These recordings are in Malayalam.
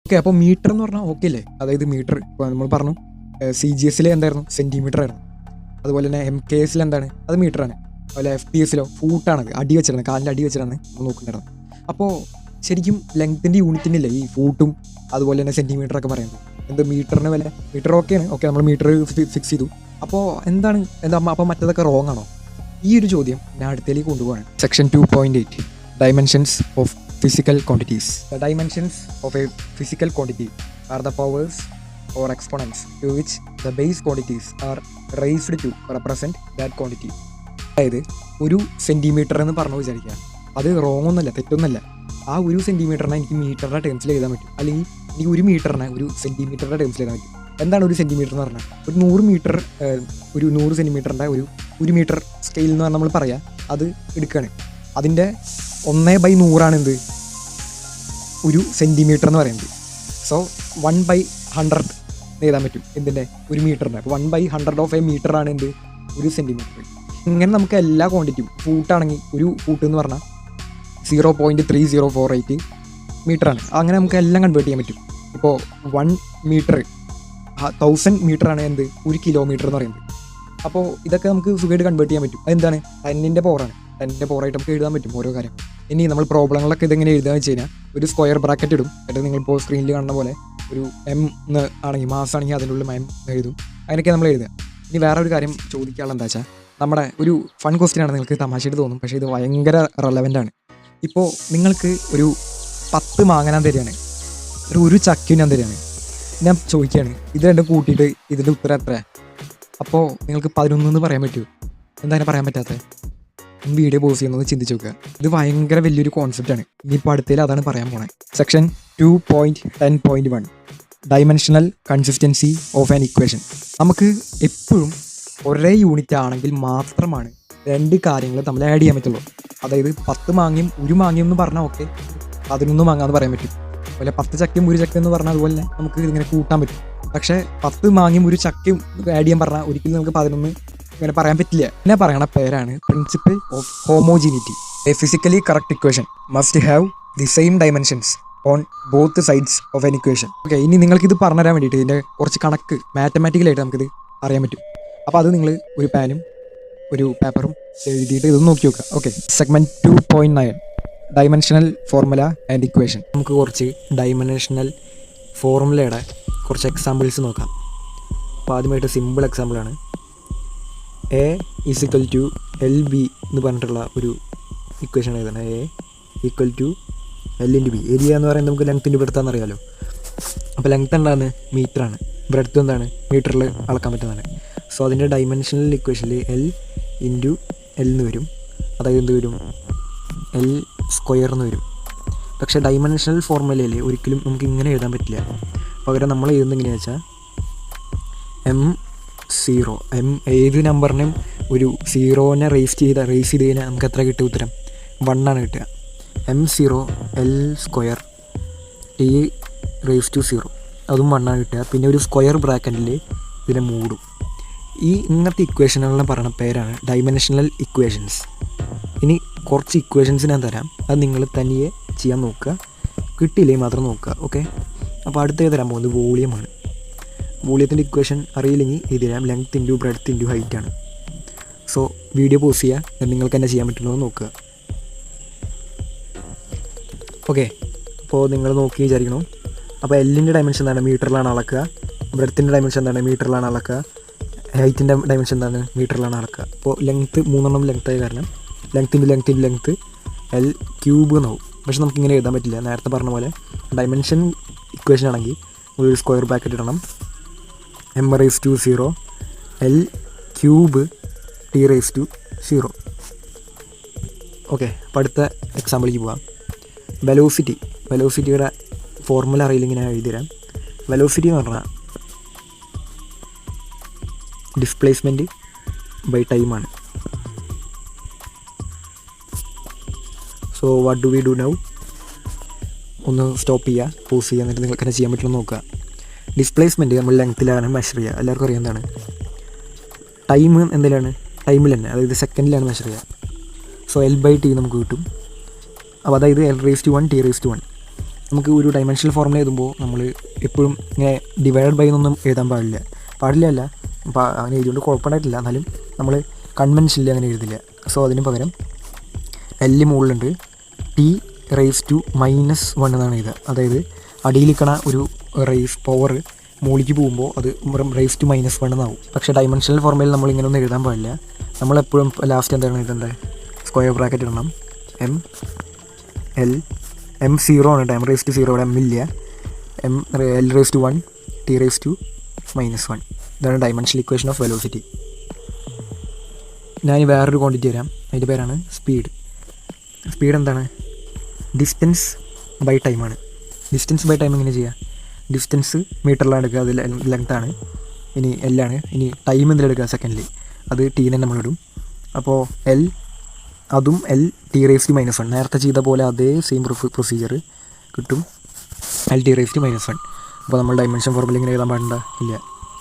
ഓക്കെ, അപ്പോൾ മീറ്റർ എന്ന് പറഞ്ഞാൽ ഓക്കെ അല്ലേ? അതായത് മീറ്റർ ഇപ്പോൾ നമ്മൾ പറഞ്ഞു CGS എന്തായിരുന്നു, സെൻറ്റിമീറ്റർ ആയിരുന്നു. അതുപോലെ തന്നെ MKS എന്താണ്, അത് മീറ്ററാണ്. അതുപോലെ FPS ഫൂട്ടാണത്, അടി വെച്ചിട്ടാണ്, കാലിൻ്റെ അടി വെച്ചിട്ടാണ് നമ്മൾ നോക്കുന്നുണ്ടായിരുന്നത്. അപ്പോൾ ശരിക്കും ലെങ്ത്തിൻ്റെ യൂണിറ്റിനില്ലേ ഈ ഫൂട്ടും അതുപോലെ തന്നെ സെൻറ്റിമീറ്ററൊക്കെ പറയുന്നത്. എന്ത് മീറ്ററിന് വില, മീറ്റർ ഓക്കെയാണ്, ഓക്കെ നമ്മൾ മീറ്റർ ഫിക്സ് ചെയ്തു. അപ്പോൾ എന്താണ് അപ്പോൾ മറ്റേതൊക്കെ റോങ് ആണോ? ഈ ഒരു ചോദ്യം ഞാൻ അടുത്തേക്ക് കൊണ്ടുപോവാണ്. Section 2.8 dimensions of physical quantities. The dimensions of a physical quantity are the powers or exponents to which the base quantities are raised to represent that quantity. അതായത് ഒരു സെൻറ്റിമീറ്റർ എന്ന് പറഞ്ഞു വിചാരിക്കുക, അത് റോങ് ഒന്നുമല്ല, തെറ്റൊന്നുമല്ല. ആ ഒരു സെൻറ്റിമീറ്ററിനെ എനിക്ക് മീറ്ററിൻ്റെ ടേംസിൽ എഴുതാൻ പറ്റും, അല്ലെങ്കിൽ എനിക്ക് ഒരു മീറ്ററിനെ ഒരു സെൻറ്റിമീറ്ററിൻ്റെ ടേംസിൽ എഴുതാൻ പറ്റും. എന്താണ് ഒരു സെൻറ്റിമീറ്റർ എന്ന് പറഞ്ഞാൽ? ഒരു 100 മീറ്റർ, ഒരു 100 സെൻറ്റിമീറ്ററിൻ്റെ ഒരു മീറ്റർ സ്കെയിൽ എന്ന് പറഞ്ഞാൽ നമ്മൾ പറയുക, അത് എടുക്കുകയാണ്. അതിൻ്റെ 1/100 എന്ത്, ഒരു സെൻറ്റിമീറ്റർ എന്ന് പറയുന്നത്. സോ 1/100 എഴുതാൻ പറ്റും എന്തിൻ്റെ, ഒരു മീറ്ററിൻ്റെ. അപ്പോൾ 1/100 ഓഫ് എ മീറ്ററാണ് എന്ത്, ഒരു സെൻറ്റിമീറ്റർ. ഇങ്ങനെ നമുക്ക് എല്ലാ ക്വാണ്ടിറ്റിയും, ഫൂട്ടാണെങ്കിൽ ഒരു ഫൂട്ട് എന്ന് പറഞ്ഞാൽ 0.3048 മീറ്ററാണ്. അങ്ങനെ നമുക്ക് എല്ലാം കൺവേർട്ട് ചെയ്യാൻ പറ്റും. ഇപ്പോൾ 1 മീറ്റർ 1000 മീറ്ററാണ് എന്ത്, ഒരു കിലോമീറ്റർ എന്ന് പറയുന്നത്. അപ്പോൾ ഇതൊക്കെ നമുക്ക് സുഖമായിട്ട് കൺവേർട്ട് ചെയ്യാൻ പറ്റും. അതെന്താണ്, 10ൻ്റെ പവറാണ്. 10ൻ്റെ പവറായിട്ട് നമുക്ക് എഴുതാൻ പറ്റും ഓരോ കാര്യം. ഇനി നമ്മൾ പ്രോബ്ലങ്ങളൊക്കെ ഇതെങ്ങനെ എഴുതാന്ന് വെച്ച് കഴിഞ്ഞാൽ, ഒരു സ്ക്വയർ ബ്രാക്കറ്റ് ഇടും. എന്നിട്ട് നിങ്ങളിപ്പോൾ സ്ക്രീനിൽ കാണുന്ന പോലെ ഒരു M ആണെങ്കിൽ, മാസ് ആണെങ്കിൽ അതിൻ്റെ ഉള്ളിൽ M എഴുതും. അതിനൊക്കെ നമ്മൾ എഴുതുക. ഇനി വേറെ ഒരു കാര്യം ചോദിക്കാനുള്ള എന്താ വെച്ചാൽ, നമ്മുടെ ഒരു ഫൺ ക്വസ്റ്റ്യൻ ആണ്, നിങ്ങൾക്ക് തമാശയായിട്ട് തോന്നും, പക്ഷേ ഇത് ഭയങ്കര റെലവൻ്റ് ആണ്. ഇപ്പോൾ നിങ്ങൾക്ക് ഒരു 10 മാങ്ങ ഞാൻ തരികയാണ്, ഒരു ചക്കയും ഞാൻ തരികയാണ്. ഞാൻ ചോദിക്കുകയാണ്, ഇത് രണ്ടും കൂട്ടിയിട്ട് ഇതിൻ്റെ ഉത്തരം എത്ര? അപ്പോൾ നിങ്ങൾക്ക് 11 എന്ന് പറയാൻ പറ്റുമോ? എന്തായാലും പറയാൻ പറ്റാത്തത്? വീഡിയോ പോസ് ചെയ്യുന്നത് ചിന്തിച്ച് നോക്കുക. ഇത് ഭയങ്കര വലിയൊരു കോൺസെപ്റ്റാണ്. ഇനിയിപ്പോൾ അടുത്തതിൽ അതാണ് പറയാൻ പോണേ. Section 2.10.1 dimensional consistency of an equation. നമുക്ക് എപ്പോഴും ഒരേ യൂണിറ്റ് ആണെങ്കിൽ മാത്രമാണ് 2 കാര്യങ്ങൾ തമ്മിൽ ആഡ് ചെയ്യാൻ പറ്റുള്ളൂ. അതായത് 10 മാങ്ങയും ഒരു മാങ്ങയും എന്ന് പറഞ്ഞാൽ ഓക്കെ, 11 മാങ്ങ എന്ന് പറയാൻ പറ്റും. അതുപോലെ 10 ചക്കയും ഒരു ചക്ക എന്ന് പറഞ്ഞാൽ അതുപോലെ നമുക്ക് ഇതിങ്ങനെ കൂട്ടാൻ പറ്റും. പക്ഷേ 10 മാങ്ങയും ഒരു ചക്കയും ആഡ് ചെയ്യാൻ പറഞ്ഞാൽ ഒരിക്കലും നമുക്ക് 11 ഇങ്ങനെ പറയാൻ പറ്റില്ല. പിന്നെ പറയണ പേരാണ് principle of homogeneity. A physically correct equation must have the same dimensions on both sides of an equation. Okay, ഇനി നിങ്ങൾക്കിത് പറഞ്ഞു തരാൻ വേണ്ടിയിട്ട് ഇതിൻ്റെ കുറച്ച് കണക്ക് മാത്തമാറ്റിക്കലായിട്ട് നമുക്കിത് അറിയാൻ പറ്റും. അപ്പോൾ അത് നിങ്ങൾ ഒരു പാനും ഒരു പേപ്പറും എഴുതിയിട്ട് ഇതൊന്ന് നോക്കി നോക്കുക. Okay, segment 2.9 dimensional formula and equation. നമുക്ക് കുറച്ച് ഡൈമെൻഷണൽ ഫോർമുലയുടെ കുറച്ച് എക്സാമ്പിൾസ് നോക്കാം. അപ്പോൾ ആദ്യമായിട്ട് സിമ്പിൾ എക്സാമ്പിളാണ്. A = LB എന്ന് പറഞ്ഞിട്ടുള്ള ഒരു ഇക്വേഷൻ എഴുതണം. A = L/B. ഏരിയ എന്ന് പറയുന്നത് നമുക്ക് ലെങ്ത്തിൻ്റെ ബ്രെഡ്ത്താന്ന് അറിയാമല്ലോ. അപ്പോൾ ലെങ്ത്ത് എന്താണ്, മീറ്ററാണ്. ബ്രെഡ്ത്ത് എന്താണ്, മീറ്ററിൽ അളക്കാൻ പറ്റുന്നതാണ്. സോ അതിൻ്റെ ഡൈമെൻഷണൽ ഇക്വേഷനിൽ L എന്ന് വരും. അതായത് എന്ത് വരും, L² എന്ന് വരും. പക്ഷേ ഡൈമെൻഷണൽ ഫോർമുലയിൽ ഒരിക്കലും നമുക്ക് ഇങ്ങനെ എഴുതാൻ പറ്റില്ല. പകരം നമ്മൾ എഴുതുന്നത് എങ്ങനെയാണെന്ന് വെച്ചാൽ M0. ഏത് നമ്പറിനും ഒരു 0നെ റേസ് ചെയ്ത് കഴിഞ്ഞാൽ നമുക്ക് എത്ര കിട്ടും ഉത്തരം? 1 ആണ് കിട്ടുക. M0 L² T⁻⁴ അതും 1 ആണ് കിട്ടുക. പിന്നെ ഒരു സ്ക്വയർ ബ്രാക്കറ്റിൽ ഇതിനെ മൂടും. ഇങ്ങനത്തെ ഇക്വേഷനുകളെ പറയുന്ന പേരാണ് ഡൈമെൻഷണൽ ഇക്വേഷൻസ്. ഇനി കുറച്ച് ഇക്വേഷൻസ് ഞാൻ തരാം, അത് നിങ്ങൾ തനിയെ ചെയ്യാൻ നോക്കുക, കിട്ടിയില്ലെങ്കിൽ മാത്രം നോക്കുക. ഓക്കെ, അപ്പോൾ അടുത്ത തരാൻ പോകുന്നത് വോളിയമാണ്. വോളിയത്തിൻ്റെ ഇക്വേഷൻ അറിയില്ലെങ്കിൽ ഇതിരാം length into breadth into height ആണ്. സോ വീഡിയോ പോസ് ചെയ്യുക, നിങ്ങൾക്ക് തന്നെ ചെയ്യാൻ പറ്റുമോ എന്ന് നോക്കുക. ഓക്കെ, അപ്പോൾ നിങ്ങൾ നോക്കി വിചാരിക്കണം. അപ്പോൾ എല്ലിൻ്റെ ഡയമെൻഷൻ എന്താണ്, മീറ്ററിലാണ് അളക്കുക. ബ്രെഡ്ത്തിൻ്റെ ഡയമെൻഷൻ എന്താണ്, മീറ്ററിലാണ് അളക്കുക. ഹൈറ്റിൻ്റെ ഡയമെൻഷൻ എന്താണ്, മീറ്ററിലാണ് അളക്കുക. അപ്പോൾ ലെങ്ത്ത് 3 ലെങ്ത്തായ കാരണം ലെങ്ത്ത് L³ എന്നാവും. പക്ഷെ നമുക്കിങ്ങനെ എഴുതാൻ പറ്റില്ല. നേരത്തെ പറഞ്ഞ പോലെ ഡയമെൻഷൻ ഇക്വേഷൻ ആണെങ്കിൽ ഒരു സ്ക്വയർ ബ്രാക്കറ്റ് ഇടണം. M⁻⁴ L³ T⁻⁴. ഓക്കെ, അപ്പോൾ അടുത്ത എക്സാമ്പിളിലേക്ക് പോകാം. വെലോസിറ്റിയുടെ ഫോർമുല അറിയില്ലെങ്കിൽ ഞാൻ എഴുതി തരാം. വെലോസിറ്റി എന്ന് പറഞ്ഞാൽ ഡിസ്പ്ലേസ്മെൻറ്റ് ബൈ ടൈമാണ്. So what do we do now? ഒന്ന് സ്റ്റോപ്പ് ചെയ്യുക, പോസ് ചെയ്യുക, എന്നിട്ട് നിങ്ങൾക്ക് തന്നെ ചെയ്യാൻ പറ്റുമെന്ന് നോക്കുക. ഡിസ്പ്ലേസ്മെൻറ്റ് നമ്മൾ ലെങ്ത്തിലാണ് മെഷർ ചെയ്യുക. എല്ലാവർക്കും അറിയാം എന്താണ്. ടൈം എന്തിലാണ്, ടൈമിൽ തന്നെ, അതായത് സെക്കൻഡിലാണ് മെഷർ ചെയ്യുക. സോ L/T നമുക്ക് കിട്ടും. അപ്പോൾ അതായത് L⁻⁴ T⁻⁴. നമുക്ക് ഒരു ഡൈമെൻഷണൽ ഫോർമുല എഴുതുമ്പോൾ നമ്മൾ എപ്പോഴും ഇങ്ങനെ ഡിവൈഡഡ് ബൈ എന്നൊന്നും എഴുതാൻ പാടില്ല അങ്ങനെ എഴുതിയോണ്ട് കുഴപ്പമുണ്ടായിട്ടില്ല. എന്നാലും നമ്മൾ കൺവെൻഷനിൽ അങ്ങനെ എഴുതില്ല. സോ അതിന് പകരം എല്ല് മുകളിലുണ്ട് T⁻⁻1 എന്നാണ് എഴുതുക. അതായത് അടിയിലിരിക്കണ ഒരു പവർ മുകളിലേക്ക് പോകുമ്പോൾ അത് R⁻⁻1 എന്നാവും. പക്ഷേ ഡൈമെൻഷണൽ ഫോർമുലയിൽ നമ്മൾ ഇങ്ങനെ ഒന്നും എഴുതാൻ പാടില്ല. നമ്മളെപ്പോഴും ലാസ്റ്റ് എന്താണ് എഴുതേണ്ടത്? സ്ക്വയർ ബ്രാക്കറ്റ് ഇടണം. M0 ആണ് M⁻0, ഇവിടെ M ഇല്ല. L⁻1 T⁻⁻1. ഇതാണ് ഡൈമെൻഷണൽ ഇക്വേഷൻ ഓഫ് വെലോസിറ്റി. ഞാൻ വേറൊരു ക്വാണ്ടിറ്റി തരാം, അതിൻ്റെ പേരാണ് സ്പീഡ്. സ്പീഡ് എന്താണ്? ഡിസ്റ്റൻസ് ബൈ ടൈമാണ്. ഡിസ്റ്റൻസ് ബൈ ടൈം എങ്ങനെ ചെയ്യുക? ഡിസ്റ്റൻസ് മീറ്ററിലാണ് എടുക്കുക, അത് ലെങ്ത്താണ്. ഇനി എല്ലാണ്. ഇനി ടൈം എന്തിലെടുക്കുക? സെക്കൻഡിൽ. അത് ടീനെ നമ്മളിടും. അപ്പോൾ അതും L⁻⁻1. നേരത്തെ ചെയ്ത പോലെ അതേ സെയിം പ്രൊസീജിയർ കിട്ടും. L⁻⁻1. അപ്പോൾ നമ്മൾ ഡൈമെൻഷൻ ഫോർമുല ഇങ്ങനെ എഴുതാൻ പാടില്ല, ഇല്ല.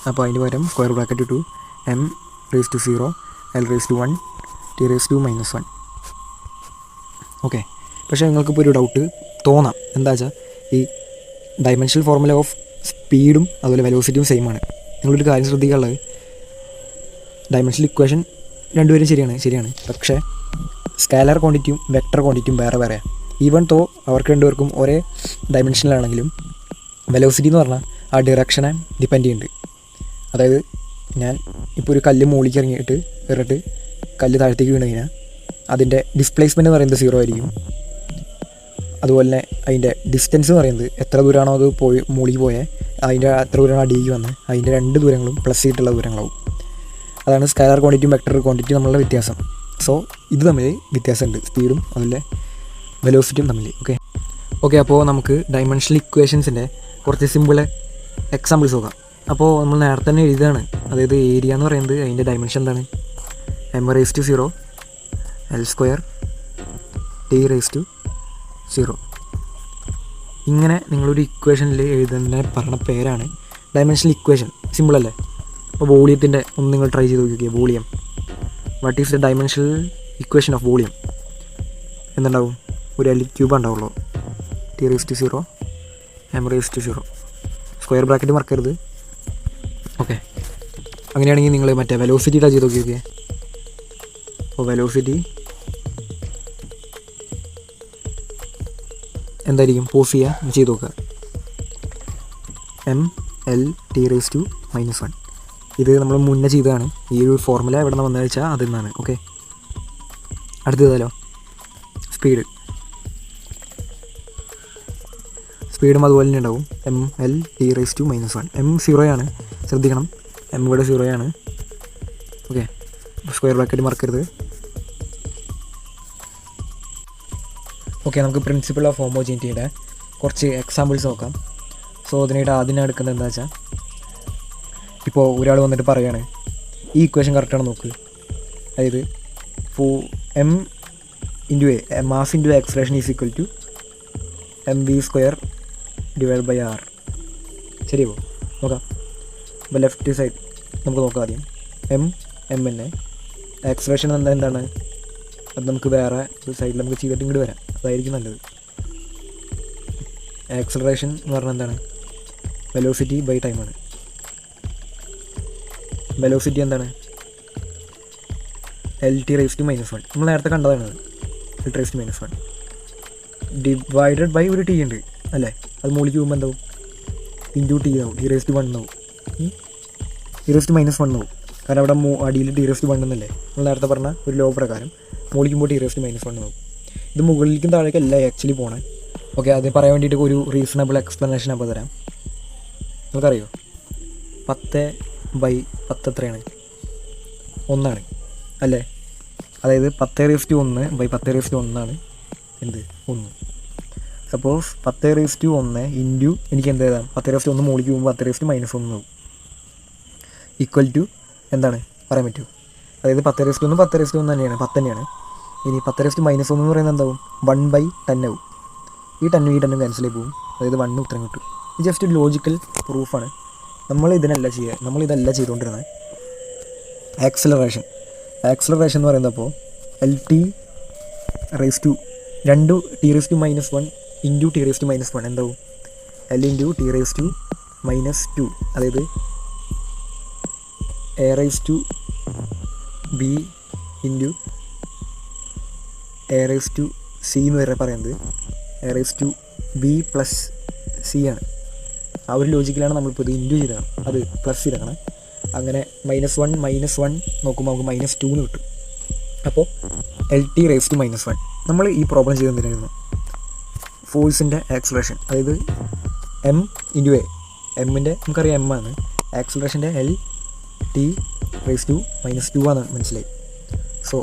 അപ്പോൾ അതിന് പകരം സ്ക്വയർ ബ്രാക്കറ്റ് ഇട്ടു M⁻0 L⁻1 T⁻⁻1. ഓക്കെ. പക്ഷേ നിങ്ങൾക്കിപ്പോൾ ഒരു ഡൗട്ട് തോന്നാം. എന്താ വെച്ചാൽ ഈ ഡൈമെൻഷണൽ ഫോർമുല ഓഫ് സ്പീഡും അതുപോലെ വെലോസിറ്റിയും സെയിം ആണ്. നിങ്ങളൊരു കാര്യം ശ്രദ്ധിക്കാനുള്ളത്, ഡൈമെൻഷണൽ ഇക്വേഷൻ രണ്ടുപേരും ശരിയാണ്. പക്ഷേ സ്കാലർ ക്വാണ്ടിറ്റിയും വെക്ടർ ക്വാണ്ടിറ്റിയും വേറെ വേറെ. ഈവൻ തോ അവർക്ക് രണ്ടുപേർക്കും ഒരേ ഡൈമെൻഷനിലാണെങ്കിലും വെലോസിറ്റി എന്ന് പറഞ്ഞാൽ ആ ഡിറക്ഷനെ ഡിപ്പെൻഡ് ചെയ്യുന്നുണ്ട്. അതായത് ഞാൻ ഇപ്പോൾ ഒരു കല്ല് മുകളിലേക്ക് ഇറങ്ങിയിട്ട് കല്ല് താഴത്തേക്ക് വീണ് കഴിഞ്ഞാൽ അതിൻ്റെ ഡിസ്പ്ലേസ്മെൻറ്റ് എന്ന് പറയുന്നത് 0 ആയിരിക്കും. അതുപോലെ തന്നെ അതിൻ്റെ ഡിസ്റ്റൻസ് എന്ന് പറയുന്നത് എത്ര ദൂരമാണോ അത് മുകളിലേക്ക് പോയത് അതിൻ്റെ എത്ര ദൂരമാണോ അടിയിലേക്ക് വന്നത് അതിൻ്റെ 2 ദൂരങ്ങളും പ്ലസ് ചെയ്തിട്ടുള്ള ദൂരങ്ങളാവും. അതാണ് സ്കാലർ ക്വാണ്ടിറ്റിയും വെക്ടർ ക്വാണ്ടിറ്റിയും തമ്മിലുള്ള വ്യത്യാസം. സോ ഇത് തമ്മിൽ വ്യത്യാസമുണ്ട്, സ്പീഡും അതുപോലെ വെലോസിറ്റിയും തമ്മിൽ. ഓക്കെ. അപ്പോൾ നമുക്ക് ഡൈമെൻഷണൽ ഇക്വേഷൻസിൻ്റെ കുറച്ച് സിമ്പിൾ എക്സാമ്പിൾസ് നോക്കാം. അപ്പോൾ നമ്മൾ നേരത്തെ തന്നെ എഴുതുകയാണ്. അതായത് ഏരിയ എന്ന് പറയുന്നത് അതിൻ്റെ ഡൈമെൻഷൻ എന്താണ്? M⁻0 L² T⁻0. ഇങ്ങനെ നിങ്ങളൊരു ഇക്വേഷനിൽ എഴുതുന്നതിനെ പറഞ്ഞ പേരാണ് ഡൈമെൻഷണൽ ഇക്വേഷൻ. സിമ്പിളല്ലേ? അപ്പോൾ വോളിയത്തിൻ്റെ ഒന്ന് നിങ്ങൾ ട്രൈ ചെയ്ത് നോക്കിക്കുക. Volume, what is the dimensional equation of volume? എന്തുണ്ടാവും? ഒരു L³ ഉണ്ടാവുള്ളൂ. T⁻0 M⁻0. സ്ക്വയർ ബ്രാക്കറ്റ് മറക്കരുത്. ഓക്കെ. അങ്ങനെയാണെങ്കിൽ നിങ്ങൾ മറ്റേ വെലോസിറ്റി ചെയ്ത് നോക്കിയൊക്കെ. അപ്പോൾ വെലോസിറ്റി എന്തായിരിക്കും? പോസ് ചെയ്യുക, ചെയ്ത് നോക്കുക. ML⁻⁻1. ഇത് നമ്മൾ മുന്നേ ചെയ്തതാണ്. ഈ ഒരു ഫോർമുല എവിടെ നിന്ന് വന്നതെന്ന് വെച്ചാൽ അതിൽ നിന്നാണ്. ഓക്കെ. അടുത്തതല്ലോ സ്പീഡും അതുപോലെ തന്നെ ഉണ്ടാവും. ML⁻⁻1. M 0 ആണ്, ശ്രദ്ധിക്കണം. M ഇവിടെ 0 ആണ്. ഓക്കെ. സ്ക്വയർ ബ്രാക്കറ്റ് മറക്കരുത്. ഓക്കെ. നമുക്ക് പ്രിൻസിപ്പിൾ ഓഫ് ഹോമോജീനിറ്റിയുടെ കുറച്ച് എക്സാമ്പിൾസ് നോക്കാം. സോ ആദ്യം എടുക്കുന്നത് എന്താ വെച്ചാൽ, ഇപ്പോൾ ഒരാൾ വന്നിട്ട് പറയുകയാണ് ഈ ഇക്വേഷൻ കറക്റ്റാണ് നോക്ക്. അതായത് M⁴ mass into acceleration is equal to mv²/r. ശരിയോ? നോക്കാം. അപ്പോൾ ലെഫ്റ്റ് സൈഡ് നമുക്ക് നോക്കാം. ആദ്യം M ആക്സലറേഷൻ എന്താണ്? അത് നമുക്ക് വേറെ ഒരു സൈഡിൽ നമുക്ക് ചെയ്തിട്ട് ഇങ്ങോട്ട് വരാം, അതായിരിക്കും നല്ലത്. ആക്സലറേഷൻ എന്ന് പറഞ്ഞാൽ എന്താണ്? വെലോസിറ്റി ബൈ ടൈമാണ്. വെലോസിറ്റി എന്താണ്? L⁻⁻1. നമ്മൾ നേരത്തെ കണ്ടതാണ്. L⁻⁻1 ഡിവൈഡഡ് ബൈ ഒരു T ഉണ്ട് അല്ലേ? അത് മുകളിലേക്ക് പോകുമ്പോൾ എന്താവും? ഇൻറ്റു T ആവും. T⁻1 ആവും. T⁻1 ആവും. കാരണം അവിടെ അടിയിൽ T⁻1 എന്നല്ലേ നമ്മൾ നേരത്തെ പറഞ്ഞ ഒരു ലോ പ്രകാരം മുകളിക്കുമ്പോൾ T⁻1 ആവും. ഇത് മുകളിലേക്കും താഴേക്കല്ല ആക്ച്വലി പോണേ. ഓക്കെ. അത് പറയാൻ വേണ്ടിയിട്ട് ഒരു റീസണബിൾ എക്സ്പ്ലനേഷൻ അപ്പോൾ തരാം. നമുക്കറിയോ 10/10 എത്രയാണ്? 1 ആണ് അല്ലേ? അതായത് 10⁻1/10⁻1 ആണ് എന്ത്? 1. സപ്പോസ് 10⁻1 ഇൻറ്റു എനിക്ക് എന്ത് എഴുതാം? 10⁻1 മുകളിലേക്ക് പോകുമ്പോൾ 10⁻1 ആവും. ഈക്വൽ ടു എന്താണ് പറയാൻ പറ്റുമോ? അതായത് 10⁻1 10⁻1 തന്നെയാണ്, 10 തന്നെയാണ്. ഇനി 10⁻1 എന്ന് പറയുന്നത് എന്താവും? 1/10 ആവും. ഈ 10 ക്യാൻസൽ ചെയ്ത് പോകും. അതായത് 1 ഉത്തരം കിട്ടും. ഇത് ജസ്റ്റ് ഒരു ലോജിക്കൽ പ്രൂഫാണ്. നമ്മളിതല്ല ചെയ്തുകൊണ്ടിരുന്നത്. ആക്സലറേഷൻ എന്ന് പറയുന്നത് അപ്പോൾ L⁻2 T⁻1 into T raise to minus 1 എന്താവും? L into T raise to minus 2, അതായത് A raise to B into A raise to C എന്ന് വരെ പറയുന്നത് A raise to B plus C ആണ്. ആ ഒരു ലോജിക്കിലാണ് നമ്മളിപ്പോൾ ഇത് ഇൻറ്റു ചെയ്തതാണ്, അത് പ്ലസ് ചെയ്തേക്കണം. അങ്ങനെ -1 നോക്കുമ്പോൾ നമുക്ക് -2 എന്ന് കിട്ടും. അപ്പോൾ എൽ ടി റേസ് ടു -1. നമ്മൾ ഈ പ്രോബ്ലം ചെയ്തെന്തിനായിരുന്നു? ഫോഴ്സിൻ്റെ ആക്സിലറേഷൻ, അതായത് എം ഇൻറ്റു എ, എമ്മിൻ്റെ നമുക്കറിയാം എം ആണ്, ആക്സിലറേഷൻ്റെ എൽ ടി റേസ് ടു -2 ആണ് മനസ്സിലായി. സോ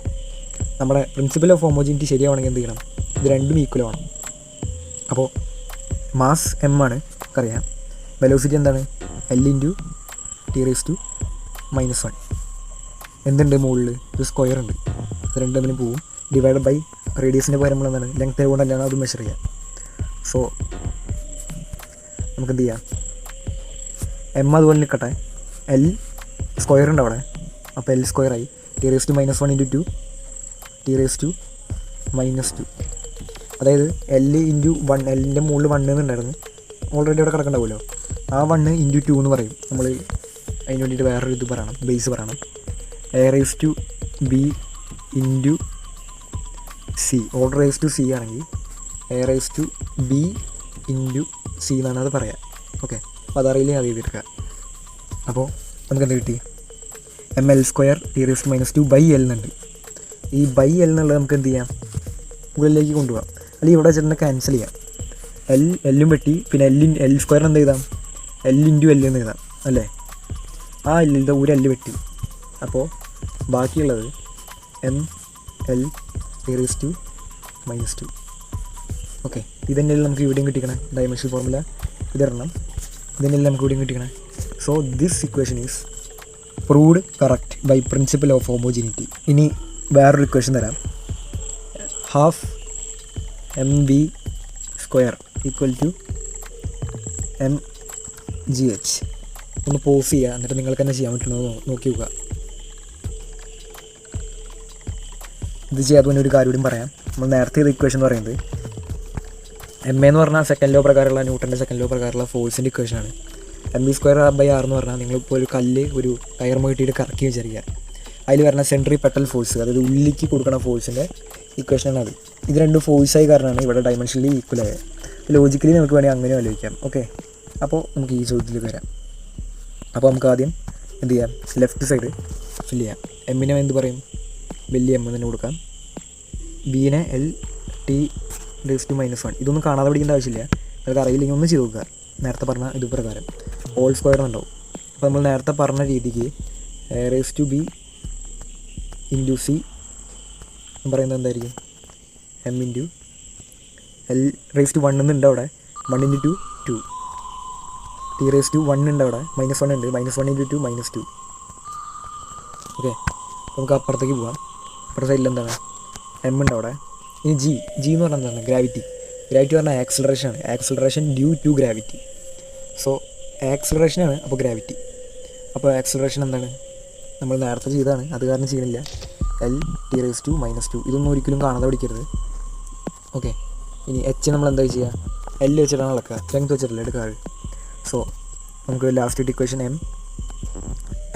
നമ്മുടെ പ്രിൻസിപ്പൽ ഓഫ് ഹോമോജിനിറ്റി ശരിയാവണമെങ്കിൽ എന്ത് ചെയ്യണം? ഇത് രണ്ടും ഈക്വൽ ആവണം. അപ്പോൾ മാസ് എം ആണ് നമുക്കറിയാം, വെലോസിറ്റി എന്താണ്? L into T raise to -1. എന്തുണ്ട് മുകളിൽ? ഒരു സ്ക്വയർ ഉണ്ട്, അത് രണ്ടും തമ്മിൽ പോവും. ഡിവൈഡ് ബൈ റേഡിയസിൻ്റെ പകരം നമ്മൾ എന്താണ്? ലെങ്ത് ആയതുകൊണ്ട് തന്നെയാണ് അത് മെഷർ ചെയ്യുക. സോ നമുക്ക് എന്ത് ചെയ്യാം? എം അതുപോലെ നിൽക്കട്ടെ, എൽ സ്ക്വയർ ഉണ്ട് അവിടെ, അപ്പോൾ എൽ സ്ക്വയറായി T raise to -1 into 2 T raise to -2. അതായത് എൽ ഇൻറ്റു 1, എല്ലിൻ്റെ മുകളിൽ 1 എന്നുണ്ടായിരുന്നു, ഓൾറെഡി അവിടെ കിടക്കണ്ടാവുമല്ലോ. ആ 1 ഇൻറ്റു 2 എന്ന് പറയും. നമ്മൾ അതിന് വേണ്ടിയിട്ട് വേറൊരു ഇത് പറയണം, ബേസ് പറയണം. A raise to B into C, order raise to C ആണെങ്കിൽ A raise to B into C എന്നാണ് അത് പറയാം. ഓക്കെ, അപ്പോൾ അതറിയില്ലേ അത് ചെയ്തെടുക്കുക. അപ്പോൾ നമുക്ക് എന്ത് കിട്ടി? M L square T raise to -2 by L എന്നുണ്ട്. ഈ ബൈ എൽ എന്നുള്ളത് നമുക്ക് എന്ത് ചെയ്യാം? മുകളിലേക്ക് കൊണ്ടുപോകാം, അല്ലെങ്കിൽ ഇവിടെ വെച്ചിട്ട് ക്യാൻസൽ ചെയ്യാം. എല്ലും വെട്ടി, പിന്നെ എൽ സ്ക്വയർ എന്ത് എഴുതാം? എൽ ഇൻറ്റു എൽ എന്ന് എഴുതാം അല്ലേ? ആ എല്ലിൻ്റെ ഒരു എല്ല് വെട്ടി, അപ്പോൾ ബാക്കിയുള്ളത് M L T raise to -2. Okay, ഇതന്നെയല്ലേ നമുക്ക് ഇവിടെയും കിട്ടിക്കണേ ഡയമെൻഷൻ ഫോർമുല, ഇതിടണം. ഇതന്നെയല്ലേ നമുക്ക് ഇവിടെയും കിട്ടിക്കണേ. So this equation is proved correct by principle of homogeneity. ഇനി വേറൊരു ഇക്വേഷൻ തരാം. Half M V square equal to M G H. ഒന്ന് പോസ് ചെയ്യുക, എന്നിട്ട് നിങ്ങൾക്ക് തന്നെ ചെയ്യാൻ പറ്റുന്നത് നോക്കി നോക്കുക. ഇത് ചെയ്യാതെ തന്നെ ഒരു കാര്യം കൂടി പറയാം. നമ്മൾ നേരത്തെ ഇത് ഇക്വേഷൻ എന്ന് പറയുന്നത് എം എന്ന് പറഞ്ഞാൽ സെക്കൻഡ് ലോ പ്രകാരമുള്ള, ന്യൂട്ടൻ്റെ സെക്കൻഡ് ലോ പ്രകാരമുള്ള ഫോഴ്സിൻ്റെ ഇക്വേഷനാണ്. M V square by R എന്ന് പറഞ്ഞാൽ നിങ്ങളിപ്പോൾ ഒരു കല്ല് ഒരു ടയർ കിട്ടിയിട്ട് കറക്കി വിചാരിക്കുക, അതിൽ വരുന്ന സെൻട്രിപെറ്റൽ ഫോഴ്സ്, അതായത് ഉള്ളിലേക്ക് കൊടുക്കുന്ന ഫോഴ്സിൻ്റെ ഇക്വേഷനാണ് അത്. ഇത് രണ്ട് ഫോഴ്സായി കാരണമാണ് ഇവിടെ ഡയമെൻഷനലി ഈക്വലായത്. ലോജിക്കലി നമുക്ക് വേണമെങ്കിൽ അങ്ങനെ ആലോചിക്കാം. ഓക്കെ, അപ്പോൾ നമുക്ക് ഈ ചോദ്യത്തിലേക്ക് വരാം. അപ്പോൾ നമുക്ക് ആദ്യം എന്ത് ചെയ്യാം? ലെഫ്റ്റ് സൈഡ് ഫില്ല് ചെയ്യാം. എമ്മിനെ എന്ത് പറയും? വലിയ എം തന്നെ കൊടുക്കാം. ബീനെ എൽ ടി റേസ് ടു -1. ഇതൊന്നും കാണാതെ പഠിക്കേണ്ട ആവശ്യമില്ല, നിങ്ങൾക്ക് അറിയില്ലെങ്കിൽ ഒന്ന് ചെയ്ത് നോക്കുക. നേരത്തെ പറഞ്ഞ ഇത് പ്രകാരം ഹോൾ സ്ക്വയർ ഉണ്ടാവും. അപ്പോൾ നമ്മൾ നേരത്തെ പറഞ്ഞ രീതിക്ക് A raise to B into C എന്ന് പറയുന്നത് എന്തായിരിക്കും? M into L raise to 1 എന്നുണ്ട് അവിടെ, 1 ഇൻറ്റു 2 ടി റേസ് ടു 1 ഉണ്ട് അവിടെ, -1 ഉണ്ട്, -1 ഇൻറ്റു 2 -2. ഓക്കെ, നമുക്ക് അപ്പുറത്തേക്ക് പോകാം. അപ്പുറത്തെ സൈഡിൽ എന്താണ്? എം ഉണ്ട് അവിടെ. ഇനി ജി എന്ന് പറഞ്ഞാൽ എന്താണ്? ഗ്രാവിറ്റി പറഞ്ഞാൽ ആക്സിലറേഷനാണ്. Acceleration due to gravity. So ആക്സിലറേഷനാണ്, അപ്പോൾ ഗ്രാവിറ്റി. അപ്പോൾ ആക്സിലറേഷൻ എന്താണ്? നമ്മൾ നേരത്തെ ചെയ്തതാണ്, അത് കാരണം ചെയ്യുന്നില്ല. L T raise to -2. ഇതൊന്നും ഒരിക്കലും കാണാതെ പഠിക്കരുത്. ഓക്കെ, ഇനി എച്ച് നമ്മൾ എന്താ ചെയ്യുക? എൽ വെച്ചിട്ടാണ് അളക്കുക, ലെങ്ത് വെച്ചിട്ടല്ല എടുക്കാറ്. സോ നമുക്ക് last equation M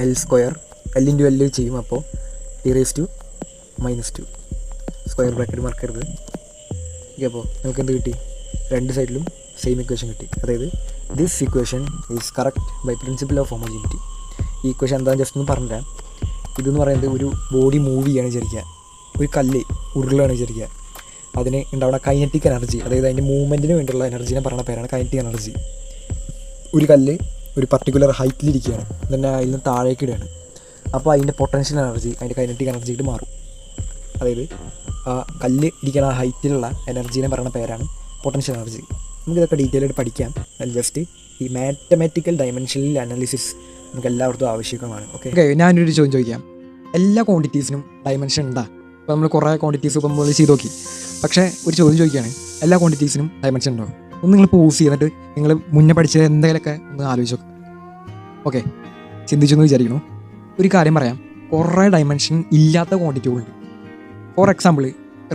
L square L into L ചെയ്യും. അപ്പോൾ T raise to -2 square bracket മറക്കരുത്. ഓക്കെ, അപ്പോൾ നമുക്ക് എന്ത് കിട്ടി? രണ്ട് സൈഡിലും സെയിം ഇക്വേഷൻ കിട്ടി. അതായത് this equation is correct by principle of homogeneity. ഈ ഇക്വേഷൻ എന്താണെന്ന് ജസ്റ്റ് ഒന്ന് പറഞ്ഞുതരാം. ഇതെന്ന് പറയുന്നത് ഒരു ബോഡി മൂവ് ചെയ്യാണ് വിചാരിക്കുക, ഒരു കല്ല് ഉരുളാണ് വിചാരിക്കുക. അതിന് ഉണ്ടാവുന്ന കൈനറ്റിക് എനർജി, അതായത് അതിൻ്റെ മൂവ്മെൻറ്റിന് വേണ്ടിയുള്ള എനർജീനെ പറയുന്ന പേരാണ് കൈനറ്റിക് എനർജി. ഒരു കല്ല് ഒരു പർട്ടിക്കുലർ ഹൈറ്റിലിരിക്കുകയാണ്, തന്നെ അതിൽ നിന്ന് താഴേക്ക് ഇടുകയാണ്. അപ്പോൾ അതിൻ്റെ പൊട്ടൻഷ്യൽ എനർജി അതിൻ്റെ കൈനറ്റിക് എനർജി ആയിട്ട് മാറും. അതായത് ആ കല്ല് ഇരിക്കുന്ന ആ ഹൈറ്റിലുള്ള എനർജീനെ പറയുന്ന പേരാണ് പൊട്ടൻഷ്യൽ എനർജി. നമുക്കിതൊക്കെ ഡീറ്റെയിൽ ആയിട്ട് പഠിക്കാം. ജസ്റ്റ് ഈ മാത്തമാറ്റിക്കൽ ഡയമെൻഷനിൽ അനാലിസിസ് നമുക്ക് എല്ലാവർക്കും ആവശ്യമാണ്. ഓക്കെ, ഞാനൊരു ചോദ്യം ചോദിക്കാം. എല്ലാ ക്വാണ്ടിറ്റീസിനും ഡയമെൻഷൻ ഉണ്ടാ? ഇപ്പോൾ നമ്മൾ കുറേ ക്വാണ്ടിറ്റീസ് ഇപ്പം നമ്മൾ ചെയ്ത് നോക്കി, പക്ഷേ ഒരു ചോദ്യം ചോദിക്കുകയാണ്, എല്ലാ ക്വാണ്ടിറ്റീസിനും ഡയമെൻഷൻ ഉണ്ടോ? ഒന്ന് നിങ്ങൾ പോസ് ചെയ്തിട്ട് നിങ്ങൾ മുന്നേ പഠിച്ചത് എന്തെങ്കിലുമൊക്കെ ഒന്ന് ആലോചിച്ച് നോക്കുക. ഓക്കെ, ചിന്തിച്ചെന്ന് വിചാരിക്കണു. ഒരു കാര്യം പറയാം, കുറേ ഡയമെൻഷൻ ഇല്ലാത്ത ക്വാണ്ടിറ്റികളുണ്ട്. ഫോർ എക്സാമ്പിൾ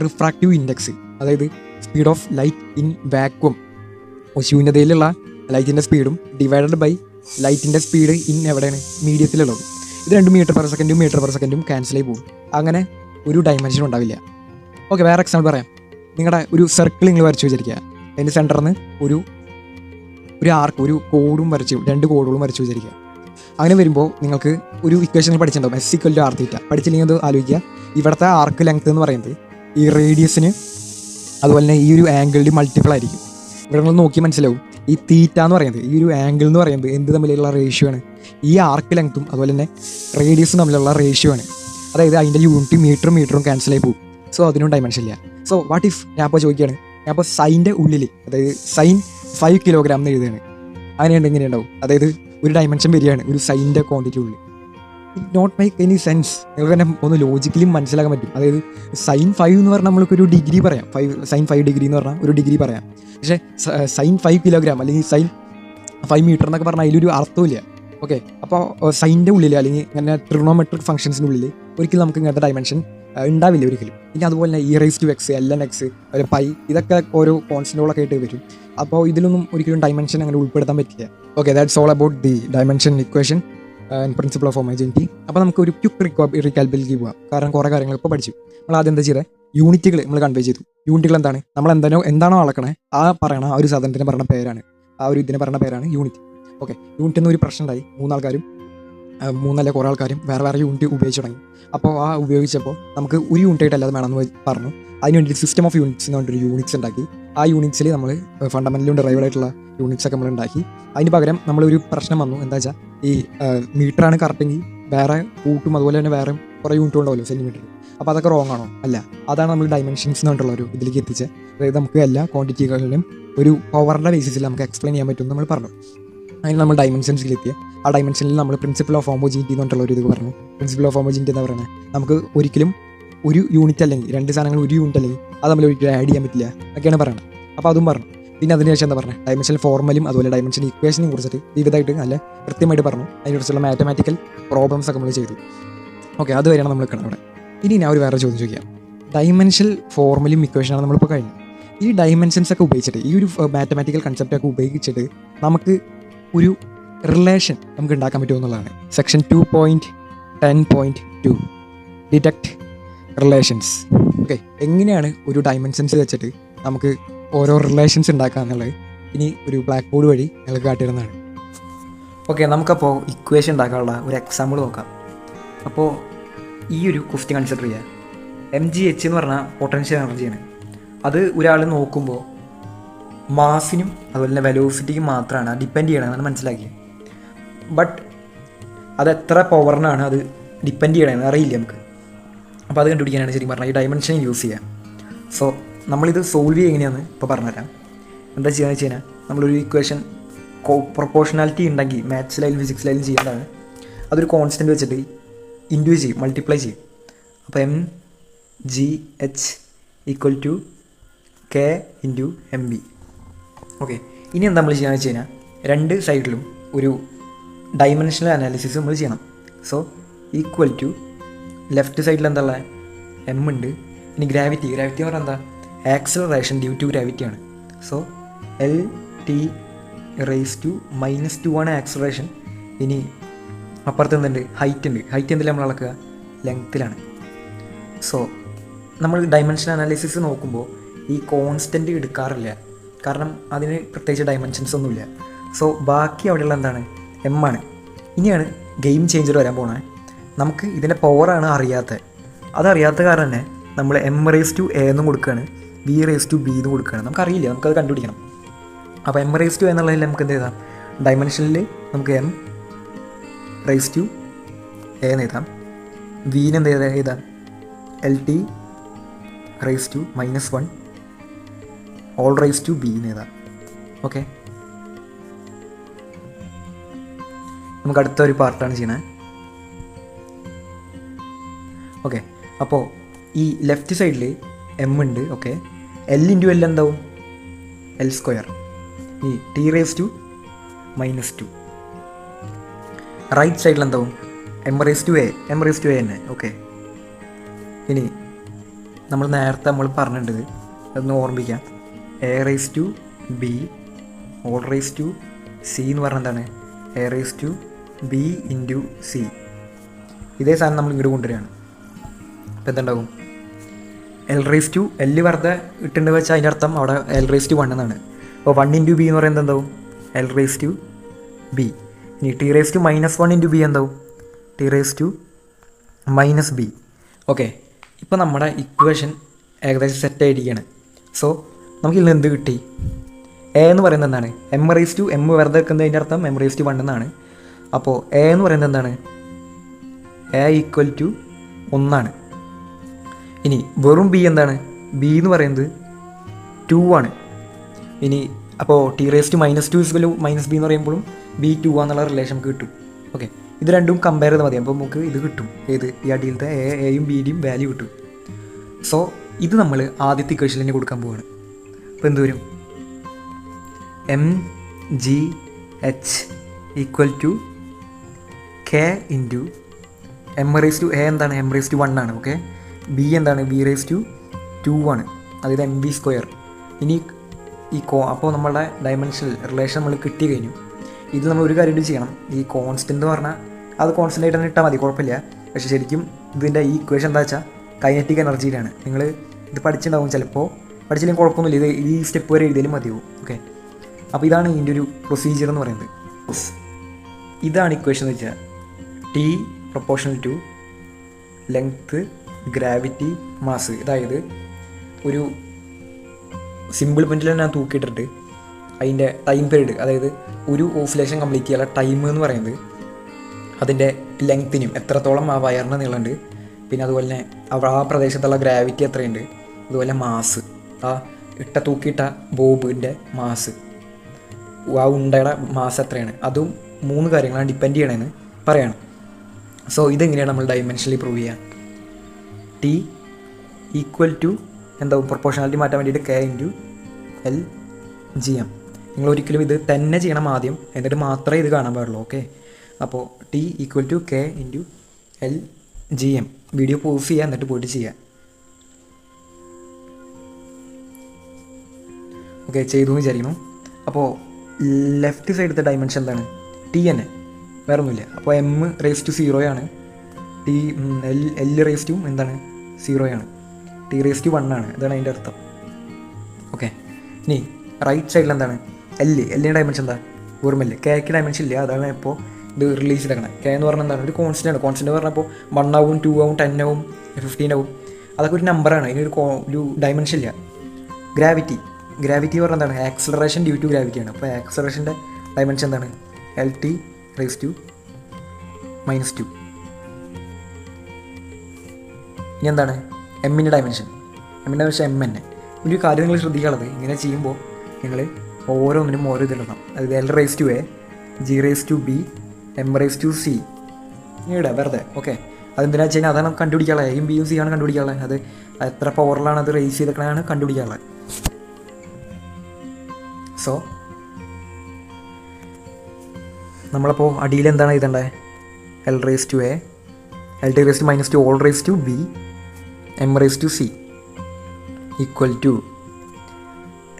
റിഫ്രാക്റ്റീവ് ഇൻഡെക്സ്, അതായത് speed of light in vacuum, ശൂന്യതയിലുള്ള ലൈറ്റിൻ്റെ സ്പീഡും ഡിവൈഡഡ് ബൈ ലൈറ്റിൻ്റെ സ്പീഡ് ഇൻ എവിടെയാണ്, മീഡിയത്തിലുള്ളത്. ഇത് 2 മീറ്റർ പെർ സെക്കൻഡും ക്യാൻസലായി പോകും. അങ്ങനെ ഒരു ഡയമെൻഷൻ ഉണ്ടാവില്ല. ഓക്കെ, വേറെ എക്സാമ്പിൾ പറയാം. നിങ്ങളുടെ ഒരു സർക്കിൾ നിങ്ങൾ വരച്ചു വിചാരിക്കുക. അതിൻ്റെ സെൻറ്ററിൽ നിന്ന് ഒരു ആർക്ക്, ഒരു കോഡും വരച്ചു, 2 കോഡുകളും വരച്ചു വിചാരിക്കുക. അങ്ങനെ വരുമ്പോൾ നിങ്ങൾക്ക് ഒരു ഇക്വേഷൻ പഠിച്ചിട്ടുണ്ടാവും, S=r θ. പഠിച്ചില്ലെങ്കിൽ അത് ആലോചിക്കുക. ഇവിടുത്തെ ആർക്ക് ലെങ്ത് എന്ന് പറയുന്നത് ഈ റേഡിയസിന് അതുപോലെ തന്നെ ഈ ഒരു ആംഗിളിൻ്റെ മൾട്ടിപ്പിൾ ആയിരിക്കും. ഇവിടെ നിങ്ങൾ നോക്കി മനസ്സിലാവും, ഈ തീറ്റ എന്ന് പറയുന്നത്, ഈ ഒരു ആംഗിൾ എന്ന് പറയുന്നത് എന്ത് തമ്മിലുള്ള റേഷ്യോ ആണ്? ഈ ആർക്ക് ലെങ്ത്തും അതുപോലെ തന്നെ റേഡിയസും തമ്മിലുള്ള റേഷ്യോ ആണ്. അതായത് അതിൻ്റെ യൂണിറ്റ് മീറ്ററും ക്യാൻസലായി പോകും. സോ അതിനും ഡയമെൻഷൻ ഇല്ല. സോ വാട്ട് ഇഫ് ഞാൻ അപ്പോൾ ചോദിക്കുകയാണ്, ഞാൻ അപ്പോൾ സൈൻ്റെ ഉള്ളിൽ, അതായത് സൈൻ 5 കിലോഗ്രാം എന്ന് എഴുതുകയാണ്. അങ്ങനെയുണ്ട്, ഇങ്ങനെ ഉണ്ടാവും. അതായത് ഒരു ഡയമെൻഷൻ വരികയാണ് ഒരു സൈൻ്റെ ക്വാണ്ടിറ്റി ഉള്ളിൽ. It not make any sense. നിങ്ങൾക്ക് തന്നെ ഒന്ന് ലോജിക്കലി മനസ്സിലാക്കാൻ പറ്റും. അതായത് സൈൻ 5 എന്ന് പറഞ്ഞാൽ നമ്മൾക്കൊരു ഡിഗ്രി പറയാം, സൈൻ 5 ഡിഗ്രി എന്ന് പറഞ്ഞാൽ ഒരു ഡിഗ്രി പറയാം. പക്ഷേ സൈൻ 5 കിലോഗ്രാം അല്ലെങ്കിൽ സൈൻ 5 മീറ്റർ എന്നൊക്കെ പറഞ്ഞാൽ അതിലൊരു അർത്ഥമില്ല. ഓക്കെ, അപ്പോൾ സൈൻ്റെ ഉള്ളിൽ അല്ലെങ്കിൽ ഇങ്ങനെ ട്രിഗണോമെട്രിക് ഫംഗ്ഷൻസിൻ്റെ ഉള്ളിൽ ഒരിക്കലും നമുക്ക് ഇങ്ങനത്തെ ഡയമെൻഷൻ ഉണ്ടാവില്ല ഒരിക്കലും. ഇനി അതുപോലെ തന്നെ e⁻x, ln(x), അതുപോലെ പൈ, ഇതൊക്കെ ഓരോ കോൺസ്റ്റൻറ്റുകളൊക്കെ ആയിട്ട് വരും. അപ്പോൾ ഇതിലൊന്നും ഒരിക്കലും ഡയമെൻഷൻ അങ്ങനെ ഉൾപ്പെടുത്താൻ പറ്റില്ല. Okay, that's all about the dimension equation and principle of homogeneity. അപ്പോൾ നമുക്ക് ഒരു ക്വിക്ക് റീകാൽക്കുലേറ്റ് പോകാം. കാരണം കുറേ കാര്യങ്ങൾ ഇപ്പോൾ പഠിച്ചു. നമ്മൾ ആദ്യം എന്താ ചെയ്തത്, യൂണിറ്റുകൾ നമ്മൾ കൺവേ ചെയ്തു. യൂണിറ്റുകൾ എന്താണ്, നമ്മൾ എന്താണോ അളക്കണേ ആ പറയണ ആ ഒരു സാധനത്തിന് പറഞ്ഞ പേരാണ്, ആ ഒരു ഇതിനെ പറഞ്ഞ പേരാണ് യൂണിറ്റ്. ഓക്കെ, യൂണിറ്റ് എന്നൊരു പ്രശ്നം ഉണ്ടായി. മൂന്നല്ല കുറേ ആൾക്കാരും വേറെ യൂണിറ്റ് ഉപയോഗിച്ച് തുടങ്ങി. അപ്പോൾ ആ ഉപയോഗിച്ചപ്പോൾ നമുക്ക് ഒരു യൂണിറ്റ് ആയിട്ട് അല്ലാതെ വേണമെന്ന് പറഞ്ഞു. അതിന് വേണ്ടി സിസ്റ്റം ഓഫ് യൂണിറ്റ്സ് എന്ന് പറഞ്ഞൊരു യൂണിറ്റ്സ് ഉണ്ടാക്കി. ആ യൂണിറ്റ്സിൽ നമ്മൾ ഫണ്ടമെൻ്റലും ഡെറൈവ്ഡ് ആയിട്ടുള്ള യൂണിറ്റ്സ് ഒക്കെ നമ്മൾ ഉണ്ടാക്കി. അതിന് പകരം നമ്മളൊരു പ്രശ്നം വന്നു. എന്താ വെച്ചാൽ ഈ മീറ്ററാണ് കറക്റ്റെങ്കിൽ വേറെ കൂട്ടും അതുപോലെ തന്നെ വേറെ കുറേ യൂണിറ്റ് ഉണ്ടാവുമല്ലോ സെൻറ്റിമീറ്റർ. അപ്പോൾ അതൊക്കെ റോങ് ആണോ? അല്ല, അതാണ് നമ്മൾ ഡയമെൻഷൻസ് എന്ന് പറഞ്ഞിട്ടുള്ള ഒരു ഇതിലേക്ക് എത്തിച്ചത്. അതായത് നമുക്ക് എല്ലാ ക്വാണ്ടിറ്റികളിലും ഒരു പവറിൻ്റെ ബേസിസിൽ നമുക്ക് എക്സ്പ്ലെയിൻ ചെയ്യാൻ പറ്റും നമ്മൾ പറഞ്ഞു. അതിന് നമ്മൾ ഡയമെൻഷൻസിലെത്തിയ ആ ഡയമെൻഷനിൽ നമ്മൾ പ്രിൻസിപ്പിൾ ഓഫ് ഹോമോജെനിറ്റി എന്ന് പറഞ്ഞിട്ടുള്ള ഒരു ഇത് പറഞ്ഞു. പ്രിൻസിപ്പിൾ ഓഫ് ഹോമോജെനിറ്റി എന്താ പറയുന്നത്, നമുക്ക് ഒരിക്കലും ഒരു യൂണിറ്റ് അല്ലെങ്കിൽ 2 സാധനങ്ങൾ ഒരു യൂണിറ്റ് അല്ലെങ്കിൽ അത് നമ്മൾ ഒരിക്കലും ആഡ് ചെയ്യാൻ പറ്റില്ല എന്നൊക്കെയാണ് പറയുന്നത്. അപ്പോൾ അതും പറഞ്ഞു. പിന്നെ അതിനുശേഷം എന്താ പറഞ്ഞത്, ഡയമെൻഷൻ ഫോർമലും അതുപോലെ ഡയമെൻഷൻ ഇക്വേഷനെയും കുറിച്ചിട്ട് വിവിധമായിട്ട് നല്ല കൃത്യമായിട്ട് പറഞ്ഞു. അതിനെക്കുറിച്ചുള്ള മാത്തമാറ്റിക്കൽ പ്രോബ്ലംസ് ഒക്കെ നമ്മൾ ചെയ്തു. ഓക്കെ, അതുവരെയാണ് നമ്മൾ നിൽക്കണം അവിടെ. ഇനി ഞാൻ ഒരു വേറെ ചോദ്യം ചോദിക്കാം. ഡയമെൻഷൻ ഫോർമലും ഇക്വേഷനാണ് നമ്മളിപ്പോൾ കഴിഞ്ഞു. ഈ ഡയമെൻഷൻസ് ഒക്കെ ഉപയോഗിച്ചിട്ട്, ഈ ഒരു മാത്തമാറ്റിക്കൽ കൺസെപ്റ്റ് ഒക്കെ ഉപയോഗിച്ചിട്ട് നമുക്ക് ഒരു റിലേഷൻ നമുക്ക് ഉണ്ടാക്കാൻ പറ്റുമെന്നുള്ളതാണ് സെക്ഷൻ 2.10.2 ഡിറ്റക്ട് റിലേഷൻസ്. ഓക്കെ, എങ്ങനെയാണ് ഒരു ഡയമെൻഷൻസ് വെച്ചിട്ട് നമുക്ക് ഓരോ റിലേഷൻസ് ഉണ്ടാക്കുക എന്നുള്ളത് ഇനി ഒരു ബ്ലാക്ക് ബോർഡ് വഴി ഞങ്ങൾക്ക് കാട്ടിയിരുന്നതാണ്. ഓക്കെ, നമുക്കപ്പോൾ ഇക്വേഷൻ ഉണ്ടാക്കാനുള്ള ഒരു എക്സാമ്പിൾ നോക്കാം. അപ്പോൾ ഈ ഒരു ക്വസ്റ്റ്യൻ കൺസിഡർ ചെയ്യുക. mgh എന്ന് പറഞ്ഞാൽ പൊട്ടൻഷ്യൽ എനർജിയാണ്. അത് ഒരാൾ നോക്കുമ്പോൾ മാസിനും അതുപോലെ തന്നെ വെലോസിറ്റിക്കും മാത്രമാണ് ഡിപ്പെൻഡ് ചെയ്യണമെന്നാണ് മനസ്സിലാക്കിയത്. ബട്ട് അത് എത്ര പവറിനാണ് അത് ഡിപ്പെൻഡ് ചെയ്യണമെന്ന് അറിയില്ല നമുക്ക്. അപ്പോൾ അത് കണ്ടുപിടിക്കാനാണ് ശരിക്കും പറഞ്ഞാൽ ഈ ഡയമെൻഷൻ യൂസ് ചെയ്യുക. സോ നമ്മളിത് സോൾവ് ചെയ്യുക എങ്ങനെയാണെന്ന് ഇപ്പോൾ പറഞ്ഞുതരാം. എന്താ ചെയ്യുകയെന്ന് വെച്ച് കഴിഞ്ഞാൽ നമ്മളൊരു ഇക്വേഷൻ പ്രൊപ്പോർഷണാലിറ്റി ഉണ്ടെങ്കിൽ മാത്സിലായാലും ഫിസിക്സിലായാലും ചെയ്യുന്നതാണ്. അതൊരു കോൺസ്റ്റൻറ്റ് വെച്ചിട്ട് ഇൻഡ്യൂ ചെയ്യും, മൾട്ടിപ്ലൈ ചെയ്യും. അപ്പോൾ mgh = k × mb. ഓക്കെ, ഇനി എന്താ നമ്മൾ ചെയ്യാന്ന് വെച്ച് കഴിഞ്ഞാൽ 2 സൈഡിലും ഒരു ഡൈമെൻഷണൽ അനാലിസിസ് നമ്മൾ ചെയ്യണം. സോ ഈക്വൽ ടു ലെഫ്റ്റ് സൈഡിൽ എന്താ ഉള്ളത്, m ഉണ്ട്. ഇനി ഗ്രാവിറ്റി എന്ന് പറഞ്ഞാൽ എന്താ, ആക്സിലറേഷൻ ഡ്യൂ ടു ഗ്രാവിറ്റിയാണ്. സോ L(t⁻⁻2) ആണ് ആക്സിലറേഷൻ. ഇനി അപ്പുറത്ത് എന്തുണ്ട്, ഹൈറ്റ് ഉണ്ട്. ഹൈറ്റ് എന്തിൽ നമ്മൾ അളക്കുക, ലെങ്ത്തിലാണ്. സോ നമ്മൾ ഡൈമെൻഷൻ അനാലിസിസ് നോക്കുമ്പോൾ ഈ കോൺസ്റ്റൻറ്റ് എടുക്കാറില്ല, കാരണം അതിന് പ്രത്യേകിച്ച് ഡയമെൻഷൻസ് ഒന്നുമില്ല. സോ ബാക്കി അവിടെയുള്ള എന്താണ്, m ആണ്. ഇനിയാണ് ഗെയിം ചേഞ്ചർ വരാൻ പോണേ. നമുക്ക് ഇതിൻ്റെ പവറാണ് അറിയാത്തത്. അതറിയാത്ത കാരണം തന്നെ നമ്മൾ m⁻a എന്നും കൊടുക്കുകയാണ്, v⁻b എന്നും കൊടുക്കുകയാണ്. നമുക്കറിയില്ല, നമുക്കത് കണ്ടുപിടിക്കണം. അപ്പോൾ m⁻a എന്നുള്ളതിൽ നമുക്ക് എന്ത് എഴുതാം, ഡയമെൻഷനിൽ നമുക്ക് m⁻a എന്ന് എഴുതാം. വിന് എന്ത് എഴുതാം, Lt⁻⁻1 all⁻b എന്ന് എഴുതാം. ഓക്കെ, നമുക്ക് അടുത്ത ഒരു പാർട്ടാണ് ചെയ്യണേ. ഓക്കെ, അപ്പോൾ ഈ ലെഫ്റ്റ് സൈഡിൽ m ഉണ്ട്. ഓക്കെ, L × L എന്താവും, L². ഈ t⁻⁻2 റൈറ്റ് സൈഡിൽ എന്താവും, m⁻a തന്നെ. ഓക്കെ, ഇനി നമ്മൾ നേരത്തെ പറഞ്ഞിട്ടുണ്ട് അതൊന്ന് ഓർമ്മിക്കാം. A raise to B or raise to C എന്ന് പറഞ്ഞാൽ എന്താണ്? A raise to B into C. ഇതേ സാധനം നമ്മൾ ഇങ്ങോട്ട് കൊണ്ടുവരികയാണ്. അപ്പോൾ എന്തുണ്ടാവും? എൽ റേസ് ടു എൽ വെറുതെ ഇട്ടുണ്ട് വെച്ചാൽ അതിൻ്റെ അർത്ഥം അവിടെ എൽ റേസ് ടു 1 എന്നാണ്. അപ്പോൾ 1 ഇൻറ്റു ബി എന്ന് പറയുന്നത് എന്താവും? L raise to B. ഇനി T raise to -1 into B എന്താവും? T raise to minus B. Okay, ഇപ്പോൾ നമ്മുടെ ഇക്വേഷൻ ഏകദേശം സെറ്റ് ആയിരിക്കുകയാണ്. സോ നമുക്കിതിൽ എന്ത് കിട്ടി? എ എന്ന് പറയുന്നത് എന്താണ്? എം റേസ് ടു എം വെറുതെ വെക്കുന്നതിൻ്റെ അർത്ഥം എം റേസ് ടു 1 എന്നാണ്. അപ്പോൾ എ എന്ന് പറയുന്നത് എന്താണ്? എ ഈക്വൽ ടു 1 ആണ്. ഇനി വെറും ബി എന്താണ്? ബി എന്ന് പറയുന്നത് 2 ആണ്. ഇനി അപ്പോൾ T raise to -2 equal minus B എന്ന് പറയുമ്പോഴും ബി 2 എന്നുള്ള റിലേഷൻ നമുക്ക് കിട്ടും. ഓക്കെ, ഇത് രണ്ടും കമ്പയർ ചെയ്താൽ മതി. അപ്പോൾ നമുക്ക് ഇത് കിട്ടും. ഏത്? ഈ അടിയിലത്തെ എയും ബിയുടെയും വാല്യൂ കിട്ടും. സോ ഇത് നമ്മൾ ആദ്യത്തെ ഇക്വേഷനിൽ തന്നെ കൊടുക്കാൻ പോവുകയാണ്. അപ്പോൾ എന്ത് വരും? M G H equal to K into M raise to A എന്താണ്? എം റേസ് ടു 1 ആണ്. ഓക്കെ, ബി എന്താണ്? ബി റേസ് ടു 2 ആണ്. അതായത് എം ബി സ്ക്വയർ. ഇനി അപ്പോൾ നമ്മളുടെ ഡയമെൻഷണൽ റിലേഷൻ നമ്മൾ കിട്ടി കഴിഞ്ഞു. ഇത് നമ്മൾ ഒരു കാര്യം ചെയ്യണം. ഈ കോൺസ്റ്റൻ്റ് എന്ന് പറഞ്ഞാൽ അത് കോൺസ്റ്റൻ്റ് ആയിട്ട് തന്നെ ഇട്ടാൽ മതി, കുഴപ്പമില്ല. പക്ഷേ ശരിക്കും ഇതിൻ്റെ ഈ ഇക്വേഷൻ എന്താ വെച്ചാൽ കൈനറ്റിക് എനർജിയിലാണ്. നിങ്ങൾ ഇത് പഠിച്ചിട്ടുണ്ടാവും, ചിലപ്പോൾ പഠിച്ചില്ലെങ്കിൽ കുഴപ്പമൊന്നുമില്ല. ഇത് ഈ സ്റ്റെപ്പ് വരെ എഴുതിയാലും മതിയാവും. ഓക്കെ, അപ്പോൾ ഇതാണ് ഇതിൻ്റെ ഒരു പ്രൊസീജിയർ എന്ന് പറയുന്നത്. ഇതാണ് ഇക്വേഷൻ എന്ന് വെച്ചാൽ T proportional to length gravity mass. അതായത് ഒരു സിമ്പിൾ പെൻറ്റിൽ ഞാൻ തൂക്കിയിട്ടിട്ട് അതിൻ്റെ ടൈം പീരീഡ്, അതായത് ഒരു ഓസിലേഷൻ കംപ്ലീറ്റ് ചെയ്യാനുള്ള ടൈം എന്ന് പറയുന്നത് അതിൻ്റെ ലെങ്ത്തിനും എത്രത്തോളം ആ വയറിന് നീളമുണ്ട്, പിന്നെ അതുപോലെ തന്നെ ആ പ്രദേശത്തുള്ള ഗ്രാവിറ്റി എത്രയുണ്ട്, അതുപോലെ മാസ്, ആ തൂക്കിയിട്ട ബോബിൻ്റെ മാസ്, ആ ഉണ്ടയുടെ മാസ് എത്രയാണ്, അതും 3 കാര്യങ്ങളാണ് ഡിപ്പെൻഡ് ചെയ്യണമെന്ന് പറയണം. സോ ഇതെങ്ങനെയാണ് നമ്മൾ ഡൈമെൻഷനലി പ്രൂവ് ചെയ്യുക? ടി ഈക്വൽ ടു എന്താവും? പ്രൊപ്പോർഷണാലിറ്റി മാറ്റാൻ വേണ്ടിയിട്ട് K into L G M. നിങ്ങൾ ഒരിക്കലും ഇത് തന്നെ ചെയ്യണം ആദ്യം, എന്നിട്ട് മാത്രമേ ഇത് കാണാൻ പാടുള്ളൂ. ഓക്കെ, അപ്പോൾ T equal to K into L G M. Video pause ചെയ്യുക, എന്നിട്ട് പോയിട്ട് ചെയ്യുക. ഓക്കെ, ചെയ്തു എന്ന് വിചാരിക്കുന്നു. അപ്പോൾ ലെഫ്റ്റ് സൈഡത്തെ ഡയമെൻഷൻ എന്താണ്? ടി തന്നെ, വേറെ ഒന്നുമില്ല. അപ്പോൾ എം റേസ് ടു 0 ആണ്. ടി എൽ റേസ് ടു എന്താണ്? 0 ആണ്. ടി റേസ് ടു 1 ആണ്. ഇതാണ് അതിൻ്റെ അർത്ഥം. ഓക്കെ, ഇനി റൈറ്റ് സൈഡിൽ എന്താണ്? എല്ലിൻ്റെ ഡയമെൻഷൻ എന്താ? വെറും എല്ല്. കെക്ക് ഡയമെൻഷൻ ഇല്ല, അതാണ് ഇപ്പോൾ ഇത് റിലീസ് ചെയ്തേക്കണം. കെ എന്ന് പറഞ്ഞാൽ എന്താണ്? ഒരു കോൺസ്റ്റൻ്റ് ആണ്. കോൺസ്റ്റൻ്റ് പറഞ്ഞപ്പോൾ 1 ആവും, 2 ആവും, 10 ആവും, 15 ആവും. അതൊക്കെ ഒരു നമ്പറാണ്, ഇതിനൊരു ഡയമെൻഷൻ ഇല്ല. ഗ്രാവിറ്റി പറഞ്ഞാൽ എന്താണ്? ആക്സലറേഷൻ ഡ്യൂ ടു ഗ്രാവിറ്റിയാണ്. അപ്പോൾ ആക്സലറേഷൻ്റെ ഡയമെൻഷൻ എന്താണ്? L T raise to -2. ഇനി എന്താണ്? എമ്മിൻ്റെ ഡയമെൻഷൻ എം തന്നെ. ഒരു കാര്യം നിങ്ങൾ ശ്രദ്ധിക്കാനുള്ളത്, ഇങ്ങനെ ചെയ്യുമ്പോൾ നിങ്ങൾ ഓരോന്നിനും ഓരോ ഇതിലിടണം. അതായത് L raise to A, G raise to B, M raise to C ഇടാം വെറുതെ. ഓക്കെ, അതെന്തിനാ വെച്ച് കഴിഞ്ഞാൽ അതാണ് കണ്ടുപിടിക്കാനുള്ളത്. എയും ബിയും സി ആണ് കണ്ടുപിടിക്കാനുള്ളത്. അത് എത്ര പവറിലാണ് അത് റേസ് ചെയ്തേക്കണതാണ് കണ്ടുപിടിക്കാനുള്ളത്. സോ നമ്മളപ്പോൾ അടിയിൽ എന്താണ് എഴുതേണ്ടത്? L raise to A, L T raise to -2, or raise to B, M raise to C equal to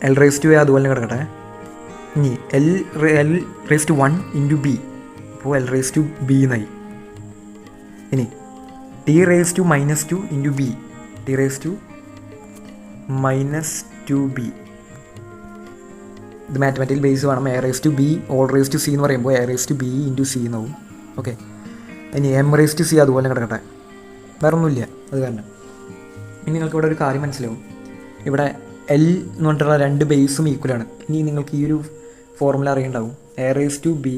L raise to A അതുപോലെ കിടക്കട്ടെ. ഇനി L raise to 1 into B, അപ്പോൾ എൽ റേസ് ടു ബി എന്നായി. ഇനി T raise to -2 into B, T raise to -2b. ഇത് മാത്തമാറ്റിക്കൽ ബേസ് വേണം. A raise to B or raise to C എന്ന് പറയുമ്പോൾ A raise to B into C എന്നാവും. ഓക്കെ, ഇനി എം റേസ് ടു സി അതുപോലെ കിടക്കട്ടെ, വേറെ ഒന്നുമില്ല അത് കാരണം. ഇനി നിങ്ങൾക്ക് ഇവിടെ ഒരു കാര്യം മനസ്സിലാവും. ഇവിടെ എൽ എന്ന് പറഞ്ഞിട്ടുള്ള 2 ബേസും ഈക്വലാണ്. ഇനി നിങ്ങൾക്ക് ഈ ഒരു ഫോർമുല അറിയുണ്ടാവും. A raise to B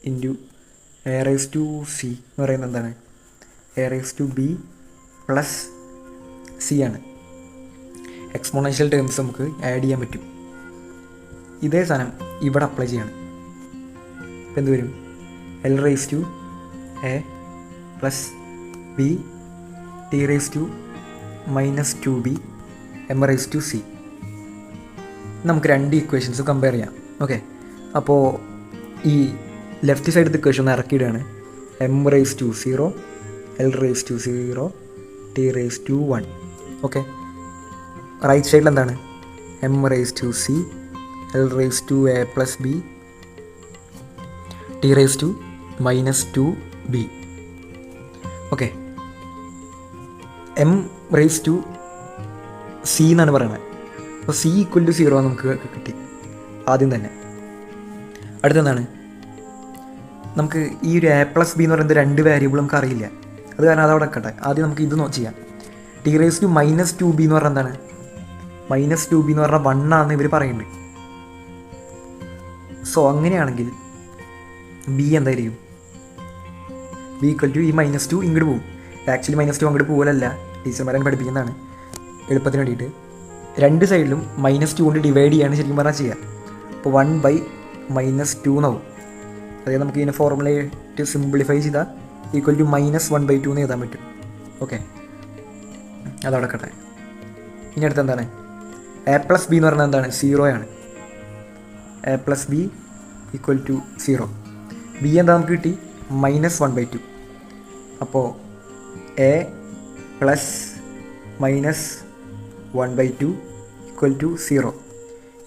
into A raise to C എന്ന് പറയുന്നത് എന്താണ്? A raise to B plus C ആണ്. എക്സ്പോണൻഷ്യൽ ടേംസ് നമുക്ക് ആഡ് ചെയ്യാൻ പറ്റും. ഇതേ സാധനം ഇവിടെ അപ്ലൈ ചെയ്യണം. ഇപ്പം എന്ത് വരും? L raise to A plus B, T raise to -2b, M raise to C. നമുക്ക് 2 ഇക്വേഷൻസ് കമ്പയർ ചെയ്യാം. ഓക്കെ, അപ്പോൾ ഈ ലെഫ്റ്റ് സൈഡത്തെ ഇക്വേഷൻ ഒന്ന് ഇറക്കിയിടുകയാണ്. M raise to 0, L raise to 0, T raise to 1. Okay, right സൈഡിൽ എന്താണ് m⁻c l⁻a+b t⁻−2b. Okay, m⁻c എന്നാണ് പറയുന്നത്. അപ്പോൾ c = 0 നമുക്ക് കിട്ടി ആദ്യം തന്നെ. അടുത്തെന്താണ്, നമുക്ക് ഈ ഒരു a+b എന്ന് പറയുന്നത് 2 വേരിയബിൾ നമുക്ക് അറിയില്ല. അത് കാരണം അതവിടെ വെക്കട്ടെ. ആദ്യം നമുക്ക് ഇത് ചെയ്യാം. t⁻−2b എന്ന് പറഞ്ഞാൽ എന്താണ്, -2b എന്ന് പറഞ്ഞാൽ 1 ആണെന്ന് ഇവർ പറയുന്നുണ്ട്. സോ അങ്ങനെയാണെങ്കിൽ b എന്തായിരിക്കും, b = ഈ -2 ഇങ്ങോട്ട് പോകും. ആക്ച്വലി -2 അങ്ങോട്ട് പോകലല്ല, ടീച്ചർമാരെ പഠിപ്പിക്കുന്നതാണ് എളുപ്പത്തിന് വേണ്ടിയിട്ട്. 2 സൈഡിലും -2 കൊണ്ട് ഡിവൈഡ് ചെയ്യാണ് ശരിക്കും പറഞ്ഞാൽ ചെയ്യുക. അപ്പോൾ 1/-2 എന്നാവും. അതായത് നമുക്ക് ഇതിനെ ഫോർമുലയായിട്ട് സിംപ്ലിഫൈ ചെയ്താൽ = -1/2 എന്ന് എഴുതാൻ പറ്റും. ഓക്കെ, അതവിടെ കട്ടെ. ഇനി അടുത്ത് എന്താണ്, a+b എന്ന് പറഞ്ഞാൽ എന്താണ്, 0 ആണ്. a+b = 0. b എന്താ നമുക്ക് കിട്ടി, -1/2. അപ്പോൾ a + -1/2 = 0.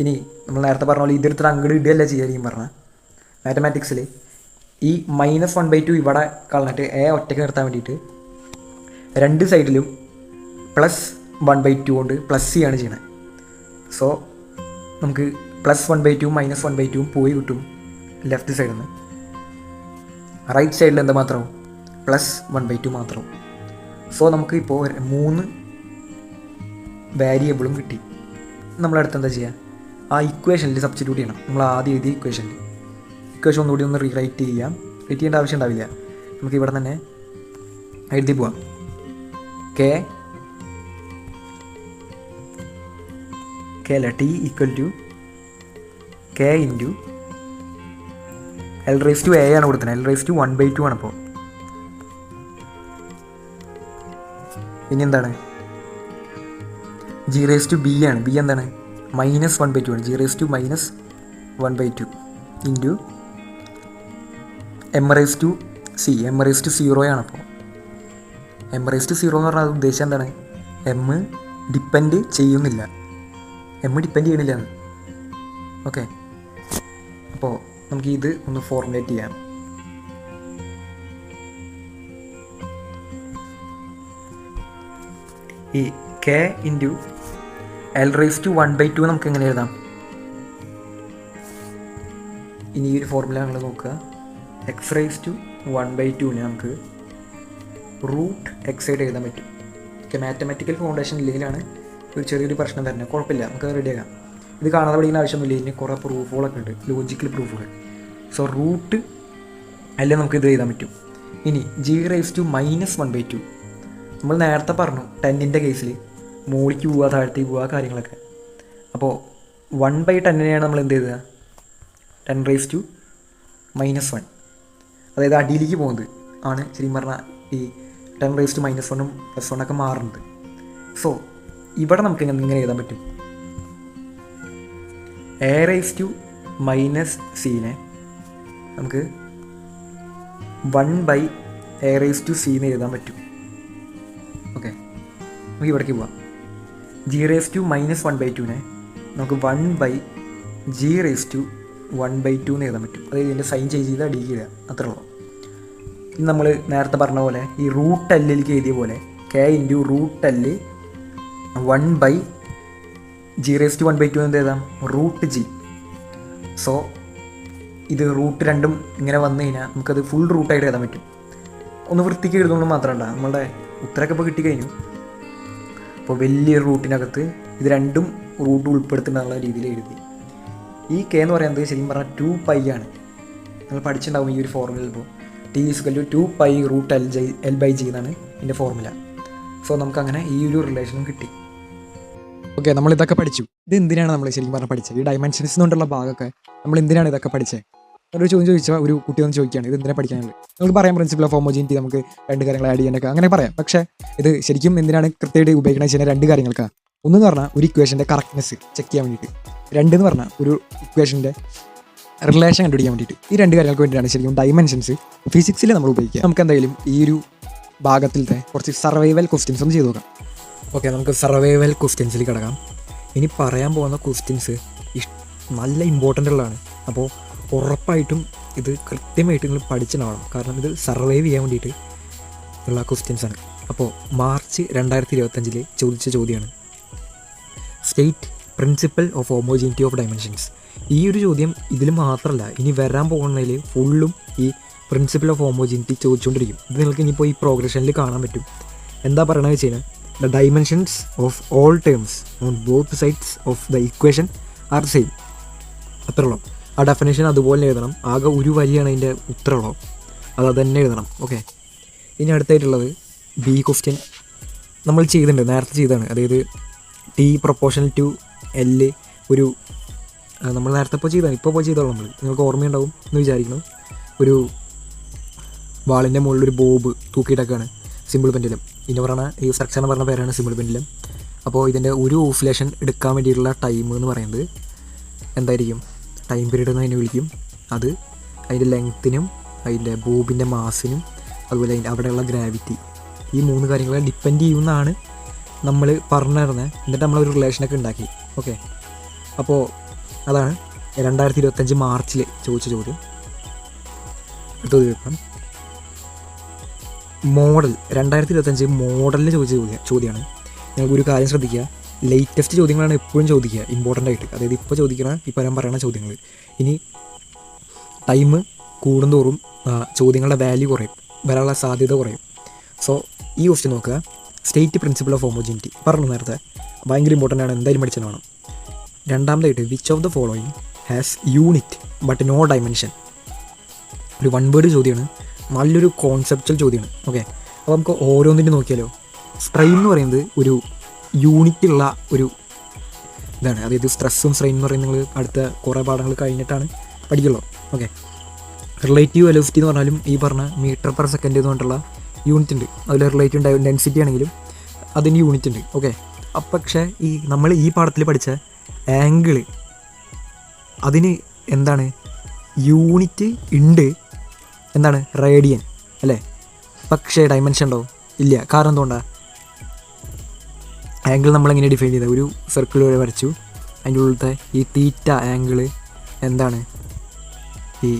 ഇനി നമ്മൾ നേരത്തെ പറഞ്ഞ പോലെ ഇതെടുത്തിട്ട് അങ്ങോട്ട് ഇടുകയല്ല ചെയ്യാൻ പറഞ്ഞാൽ മാത്തമാറ്റിക്സിൽ ഈ -1/2 ഇവിടെ കളഞ്ഞിട്ട് a ഒറ്റയ്ക്ക് നിർത്താൻ വേണ്ടിയിട്ട് 2 സൈഡിലും +1/2 കൊണ്ട് +c ആണ് ചെയ്യണത്. സോ നമുക്ക് +1/2 -1/2 പോയി കിട്ടും ലെഫ്റ്റ് സൈഡിൽ നിന്ന്. റൈറ്റ് സൈഡിൽ എന്താ മാത്രം, +1/2 മാത്രം. സോ നമുക്ക് ഇപ്പോൾ 3 വേരിയബിളും കിട്ടി. നമ്മളടുത്ത് എന്താ ചെയ്യുക, ആ ഇക്വേഷനിൽ സബ്സ്റ്റിറ്റ്യൂട്ട് ചെയ്യണം. നമ്മൾ ആദ്യം എഴുതിയ ഇക്വേഷൻ ഒന്നുകൂടി ഒന്ന് റീറൈറ്റ് ചെയ്യേണ്ട ആവശ്യം ഉണ്ടാവില്ല. നമുക്ക് ഇവിടെ തന്നെ എഴുതി പോവാം. k അല്ല, t = k × l⁻a ആണ് കൊടുത്തത്. l⁻1/2 ആണ്. അപ്പോൾ ഇനി എന്താണ്, g⁻b ആണ്. b എന്താണ്, -1/2 ആണ്. g⁻−1/2 × m⁻c m⁻0 ആണ്. അപ്പോൾ m⁻0 എന്ന് പറഞ്ഞാൽ ഉദ്ദേശം എന്താണ്, m ഡിപ്പെൻഡ് ചെയ്യണില്ല. ഓക്കെ, അപ്പോൾ നമുക്ക് ഇത് ഒന്ന് ഫോർമുലേറ്റ് ചെയ്യാം. ഈ k × l⁻1/2 നമുക്ക് എങ്ങനെ എഴുതാം, ഇനി ഈ ഒരു ഫോർമുല നിങ്ങൾ നോക്കുക. x⁻1/2 നമുക്ക് √x ആയിട്ട് എഴുതാൻ പറ്റും. ഓക്കെ, മാത്തമാറ്റിക്കൽ ഫൗണ്ടേഷൻ ഇല്ലെങ്കിലാണ് ഒരു ചെറിയൊരു പ്രശ്നം വരുന്നത്. കുഴപ്പമില്ല, നമുക്ക് റെഡിയാക്കാം. ഇത് കാണാതെ പഠിക്കുന്ന ആവശ്യമൊന്നുമില്ല. ഇതിന് കുറേ പ്രൂഫുകളൊക്കെ ഉണ്ട്, ലോജിക്കൽ പ്രൂഫുകൾ. സോ റൂട്ട് അല്ലേ നമുക്ക് ഇത് എഴുതാൻ പറ്റും. ഇനി g⁻−1/2 നമ്മൾ നേരത്തെ പറഞ്ഞു 10ൻ്റെ കേസിൽ മുകളിലേക്ക് പോവുക താഴത്തേക്ക് പോവുക കാര്യങ്ങളൊക്കെ. അപ്പോൾ 1/10നെയാണ് നമ്മൾ എന്ത് ചെയ്തത്, 10⁻−1, അതായത് അടിയിലേക്ക് പോകുന്നത് ആണ് ശരിക്കും പറഞ്ഞാൽ ഈ 10⁻−1ഉം +1 മാറുന്നത്. സോ ഇവിടെ നമുക്ക് ഇങ്ങനെ എഴുതാൻ പറ്റും, a⁻−c നമുക്ക് 1/a⁻c എന്ന് എഴുതാൻ പറ്റും. ഓക്കെ, നമുക്ക് ഇവിടേക്ക് പോവാം. g⁻−1/2 നമുക്ക് 1/g⁻1/2 എന്ന് എഴുതാൻ പറ്റും. അതായത് ഇതിൻ്റെ സൈൻ ചെയ്ത് അടിക്കുക ചെയ്യുക, അത്രേ ഉള്ളൂ. ഇനി നമ്മൾ നേരത്തെ പറഞ്ഞ പോലെ ഈ √Lലേക്ക് എഴുതിയ പോലെ k × √L 1/g⁻1/2 എന്ത് എഴുതാം, √g. സോ ഇത് √2 ഇങ്ങനെ വന്നു കഴിഞ്ഞാൽ നമുക്കത് ഫുൾ റൂട്ടായിട്ട് എഴുതാൻ പറ്റും. ഒന്ന് വൃത്തിക്ക് എഴുതുന്നത് മാത്രമല്ല, നമ്മളുടെ ഉത്തരമൊക്കെ ഇപ്പോൾ കിട്ടിക്കഴിഞ്ഞു. അപ്പോൾ വലിയൊരു റൂട്ടിനകത്ത് ഇത് രണ്ടും റൂട്ട് ഉൾപ്പെടുത്തുന്നുള്ള രീതിയിൽ എഴുതി. ഈ k എന്ന് പറയുന്നത് ശരിക്കും പറഞ്ഞാൽ 2π ആണ്. നിങ്ങൾ പഠിച്ചിട്ടുണ്ടാവും ഈ ഒരു ഫോർമുല. ഇപ്പോൾ t = 2π√L/g എന്നാണ് ഇതിൻ്റെ ഫോർമുല. സോ നമുക്കങ്ങനെ ഈ ഒരു റിലേഷനും കിട്ടി. ഓക്കെ, നമ്മളിതൊക്കെ പഠിച്ചു. ഇത് എന്തിനാണ് നമ്മൾ ശരിക്കും പറഞ്ഞാൽ പഠിച്ചത്, ഈ ഡയമെൻഷൻസ് കൊണ്ടുള്ള ഭാഗമൊക്കെ നമ്മൾ എന്തിനാണ് ഇതൊക്കെ പഠിച്ചത്? ഒരു ചോദ്യം ചോദിച്ചാൽ ഒരു കുട്ടി വന്ന് ചോദിക്കുകയാണ്, ഇത് എന്തിനാണ് പഠിക്കാനുള്ളത്? നമുക്ക് പറയാം പ്രിൻസിപ്പിൾ ഓഫ് ഹോമോജീനിറ്റി, നമുക്ക് 2 കാര്യങ്ങൾ ആഡ് ചെയ്യാനൊക്കെ അങ്ങനെ പറയാം. പക്ഷേ ഇത് ശരിക്കും എന്തിനാണ് കൃത്യമായിട്ട് ഉപയോഗിക്കണമെന്ന് വെച്ചാൽ 2 കാര്യങ്ങൾക്കാണ്. ഒന്നെന്ന് പറഞ്ഞാൽ ഒരു ഇക്വേഷൻ്റെ കറക്റ്റ്നെസ് ചെക്ക് ചെയ്യാൻ വേണ്ടിയിട്ട്, 2 എന്ന് പറഞ്ഞാൽ ഒരു ഇക്വേഷൻ്റെ റിലേഷൻ കണ്ടുപിടിക്കാൻ വേണ്ടിയിട്ട്. ഈ 2 കാര്യങ്ങൾക്ക് വേണ്ടിയിട്ടാണ് ശരിക്കും ഡയമെൻഷൻസ് ഫിസിക്സിൽ നമ്മൾ ഉപയോഗിക്കുക. നമുക്ക് എന്തായാലും ഈ ഒരു ഭാഗത്തിലത്തെ കുറച്ച് സർവൈവൽ ക്വസ്റ്റ്യൻസ് ഒന്ന് ചെയ്ത് നോക്കാം. ഓക്കെ, നമുക്ക് സർവൈവൽ ക്വസ്റ്റ്യൻസിൽ കിടക്കാം. ഇനി പറയാൻ പോകുന്ന ക്വസ്റ്റ്യൻസ് നല്ല ഇമ്പോർട്ടൻ്റ് ഉള്ളതാണ്. അപ്പോൾ ഉറപ്പായിട്ടും ഇത് കൃത്യമായിട്ട് നിങ്ങൾ പഠിച്ചിട്ടാവണം, കാരണം ഇത് സർവൈവ് ചെയ്യാൻ വേണ്ടിയിട്ട് ഉള്ള ക്വസ്റ്റ്യൻസാണ്. അപ്പോൾ മാർച്ച് 2025 ചോദിച്ച ചോദ്യമാണ്, state principal of homogeneity of dimensions. ഈ ഒരു ചോദ്യം ഇതിൽ മാത്രമല്ല, ഇനി വരാൻ പോകുന്നതിൽ ഫുള്ളും ഈ പ്രിൻസിപ്പൽ ഓഫ് ഹോമോജീനിറ്റി ചോദിച്ചുകൊണ്ടിരിക്കും. ഇത് നിങ്ങൾക്ക് ഇനിയിപ്പോൾ ഈ പ്രോഗ്രഷനിൽ കാണാൻ പറ്റും. എന്താ പറയണത് വെച്ച് കഴിഞ്ഞാൽ, the dimensions of all terms on both sides of the equation are same. അത്രയുള്ളൂ. ആ ഡെഫിനേഷൻ അതുപോലെ എഴുതണം. ആകെ ഒരു വരിയാണ് അതിൻ്റെ ഉത്തരമുള്ളൂ, അത് തന്നെ എഴുതണം. ഓക്കെ, ഇനി അടുത്തായിട്ടുള്ളത് ബി ക്വസ്റ്റ്യൻ നമ്മൾ ചെയ്തിട്ടുണ്ട്, നേരത്തെ ചെയ്തതാണ്. അതായത് ടി പ്രൊപ്പോർഷണൽ ടു എൽ ഒരു നമ്മൾ നേരത്തെ ഇപ്പോൾ ചെയ്താണ്, ഇപ്പോൾ ചെയ്തോളാം നമ്മൾ. നിങ്ങൾക്ക് ഓർമ്മയുണ്ടാവും എന്ന് വിചാരിക്കണം. ഒരു വാളിൻ്റെ മുകളിലൊരു ബോബ് തൂക്കിയിട്ടൊക്കെയാണ് സിമ്പിൾ പെൻഡുലം. ഇതിന് പറയുന്ന ഈ സ്ട്രക്ചർ എന്ന് പറഞ്ഞ പേരാണ് സിമ്പിൾ പെൻഡുലം. അപ്പോൾ ഇതിൻ്റെ ഒരു ഓസിലേഷൻ എടുക്കാൻ വേണ്ടിയിട്ടുള്ള ടൈം എന്ന് പറയുന്നത് എന്തായിരിക്കും? ടൈം പീരീഡ് എന്ന് അതിനെ വിളിക്കും. അത് അതിൻ്റെ ലെങ്ത്തിനും അതിൻ്റെ ബോബിൻ്റെ മാസിനും അതുപോലെ അതിൻ്റെ അവിടെയുള്ള ഗ്രാവിറ്റി, ഈ 3 കാര്യങ്ങളെ ഡിപ്പെൻഡ് ചെയ്യുമെന്നാണ് നമ്മൾ പറഞ്ഞിരുന്നത്. എന്നിട്ട് നമ്മളൊരു റിലേഷനൊക്കെ ഉണ്ടാക്കി. ഓക്കെ, അപ്പോൾ അതാണ് 2025 മാർച്ചിൽ ചോദിച്ച ചോദ്യം. അടുത്തത് കേൾക്കാം. മോഡൽ 2025 മോഡലിന് ചോദിച്ച ചോദ്യമാണ്. ഞങ്ങൾക്ക് ഒരു കാര്യം ശ്രദ്ധിക്കുക, ലേറ്റസ്റ്റ് ചോദ്യങ്ങളാണ് എപ്പോഴും ചോദിക്കുക, ഇമ്പോർട്ടൻ്റ് ആയിട്ട്. അതായത് ഇപ്പോൾ ചോദിക്കണ, ഇപ്പോൾ ഞാൻ പറയുന്ന ചോദ്യങ്ങൾ. ഇനി ടൈം കൂടുന്തോറും ചോദ്യങ്ങളുടെ വാല്യൂ കുറയും, വരാനുള്ള സാധ്യത കുറയും. സോ ഈ ക്വസ്റ്റ്യൻ നോക്കുക, സ്റ്റേറ്റ് പ്രിൻസിപ്പൽ ഓഫ് ഹോമോജീനിറ്റി പറഞ്ഞു നേരത്തെ, ഭയങ്കര ഇമ്പോർട്ടൻ്റ് ആണ്, എന്തായാലും പഠിച്ചാൽ വേണം. രണ്ടാമതായിട്ട്, which of the following has unit but no dimension. ഒരു 1 വേർഡ് ചോദ്യമാണ്, നല്ലൊരു കോൺസെപ്ച്വൽ ചോദ്യമാണ്. ഓക്കെ, അപ്പോൾ നമുക്ക് ഓരോന്നിൻ്റെ നോക്കിയാലോ. സ്ട്രെയിൻ എന്ന് പറയുന്നത് ഒരു യൂണിറ്റുള്ള ഒരു ഇതാണ്. അതായത് സ്ട്രെസ്സും സ്ട്രെയിൻ എന്ന് പറയുന്നത് നിങ്ങൾ അടുത്ത കുറേ പാഠങ്ങൾ കഴിഞ്ഞിട്ടാണ് പഠിക്കുള്ളൂ. ഓക്കെ, റിലേറ്റീവ് വെലോസിറ്റി എന്ന് പറഞ്ഞാലും ഈ പറഞ്ഞ മീറ്റർ പെർ സെക്കൻഡ് എന്ന് പറഞ്ഞിട്ടുള്ള യൂണിറ്റ് ഉണ്ട്. അതിൽ റിലേറ്റീവ് ഡെൻസിറ്റി ആണെങ്കിലും അതിന് യൂണിറ്റ് ഉണ്ട്. ഓക്കെ, അപ്പം പക്ഷേ നമ്മൾ ഈ പാഠത്തിൽ പഠിച്ച ആംഗിള് അതിന് എന്താണ് യൂണിറ്റ് ഉണ്ട്, എന്താണ് റേഡിയൻ അല്ലേ. പക്ഷേ ഡയമെൻഷൻ ഉണ്ടോ? ഇല്ല. കാരണം എന്തുകൊണ്ടാണ്? ആംഗിൾ നമ്മളെങ്ങനെ ഡിഫൈൻ ചെയ്തത്? ഒരു സർക്കിൾ വരെ വരച്ചു, അതിൻ്റെ ഉള്ളിലത്തെ ഈ തീറ്റ ആംഗിള് എന്താണ്? ഈ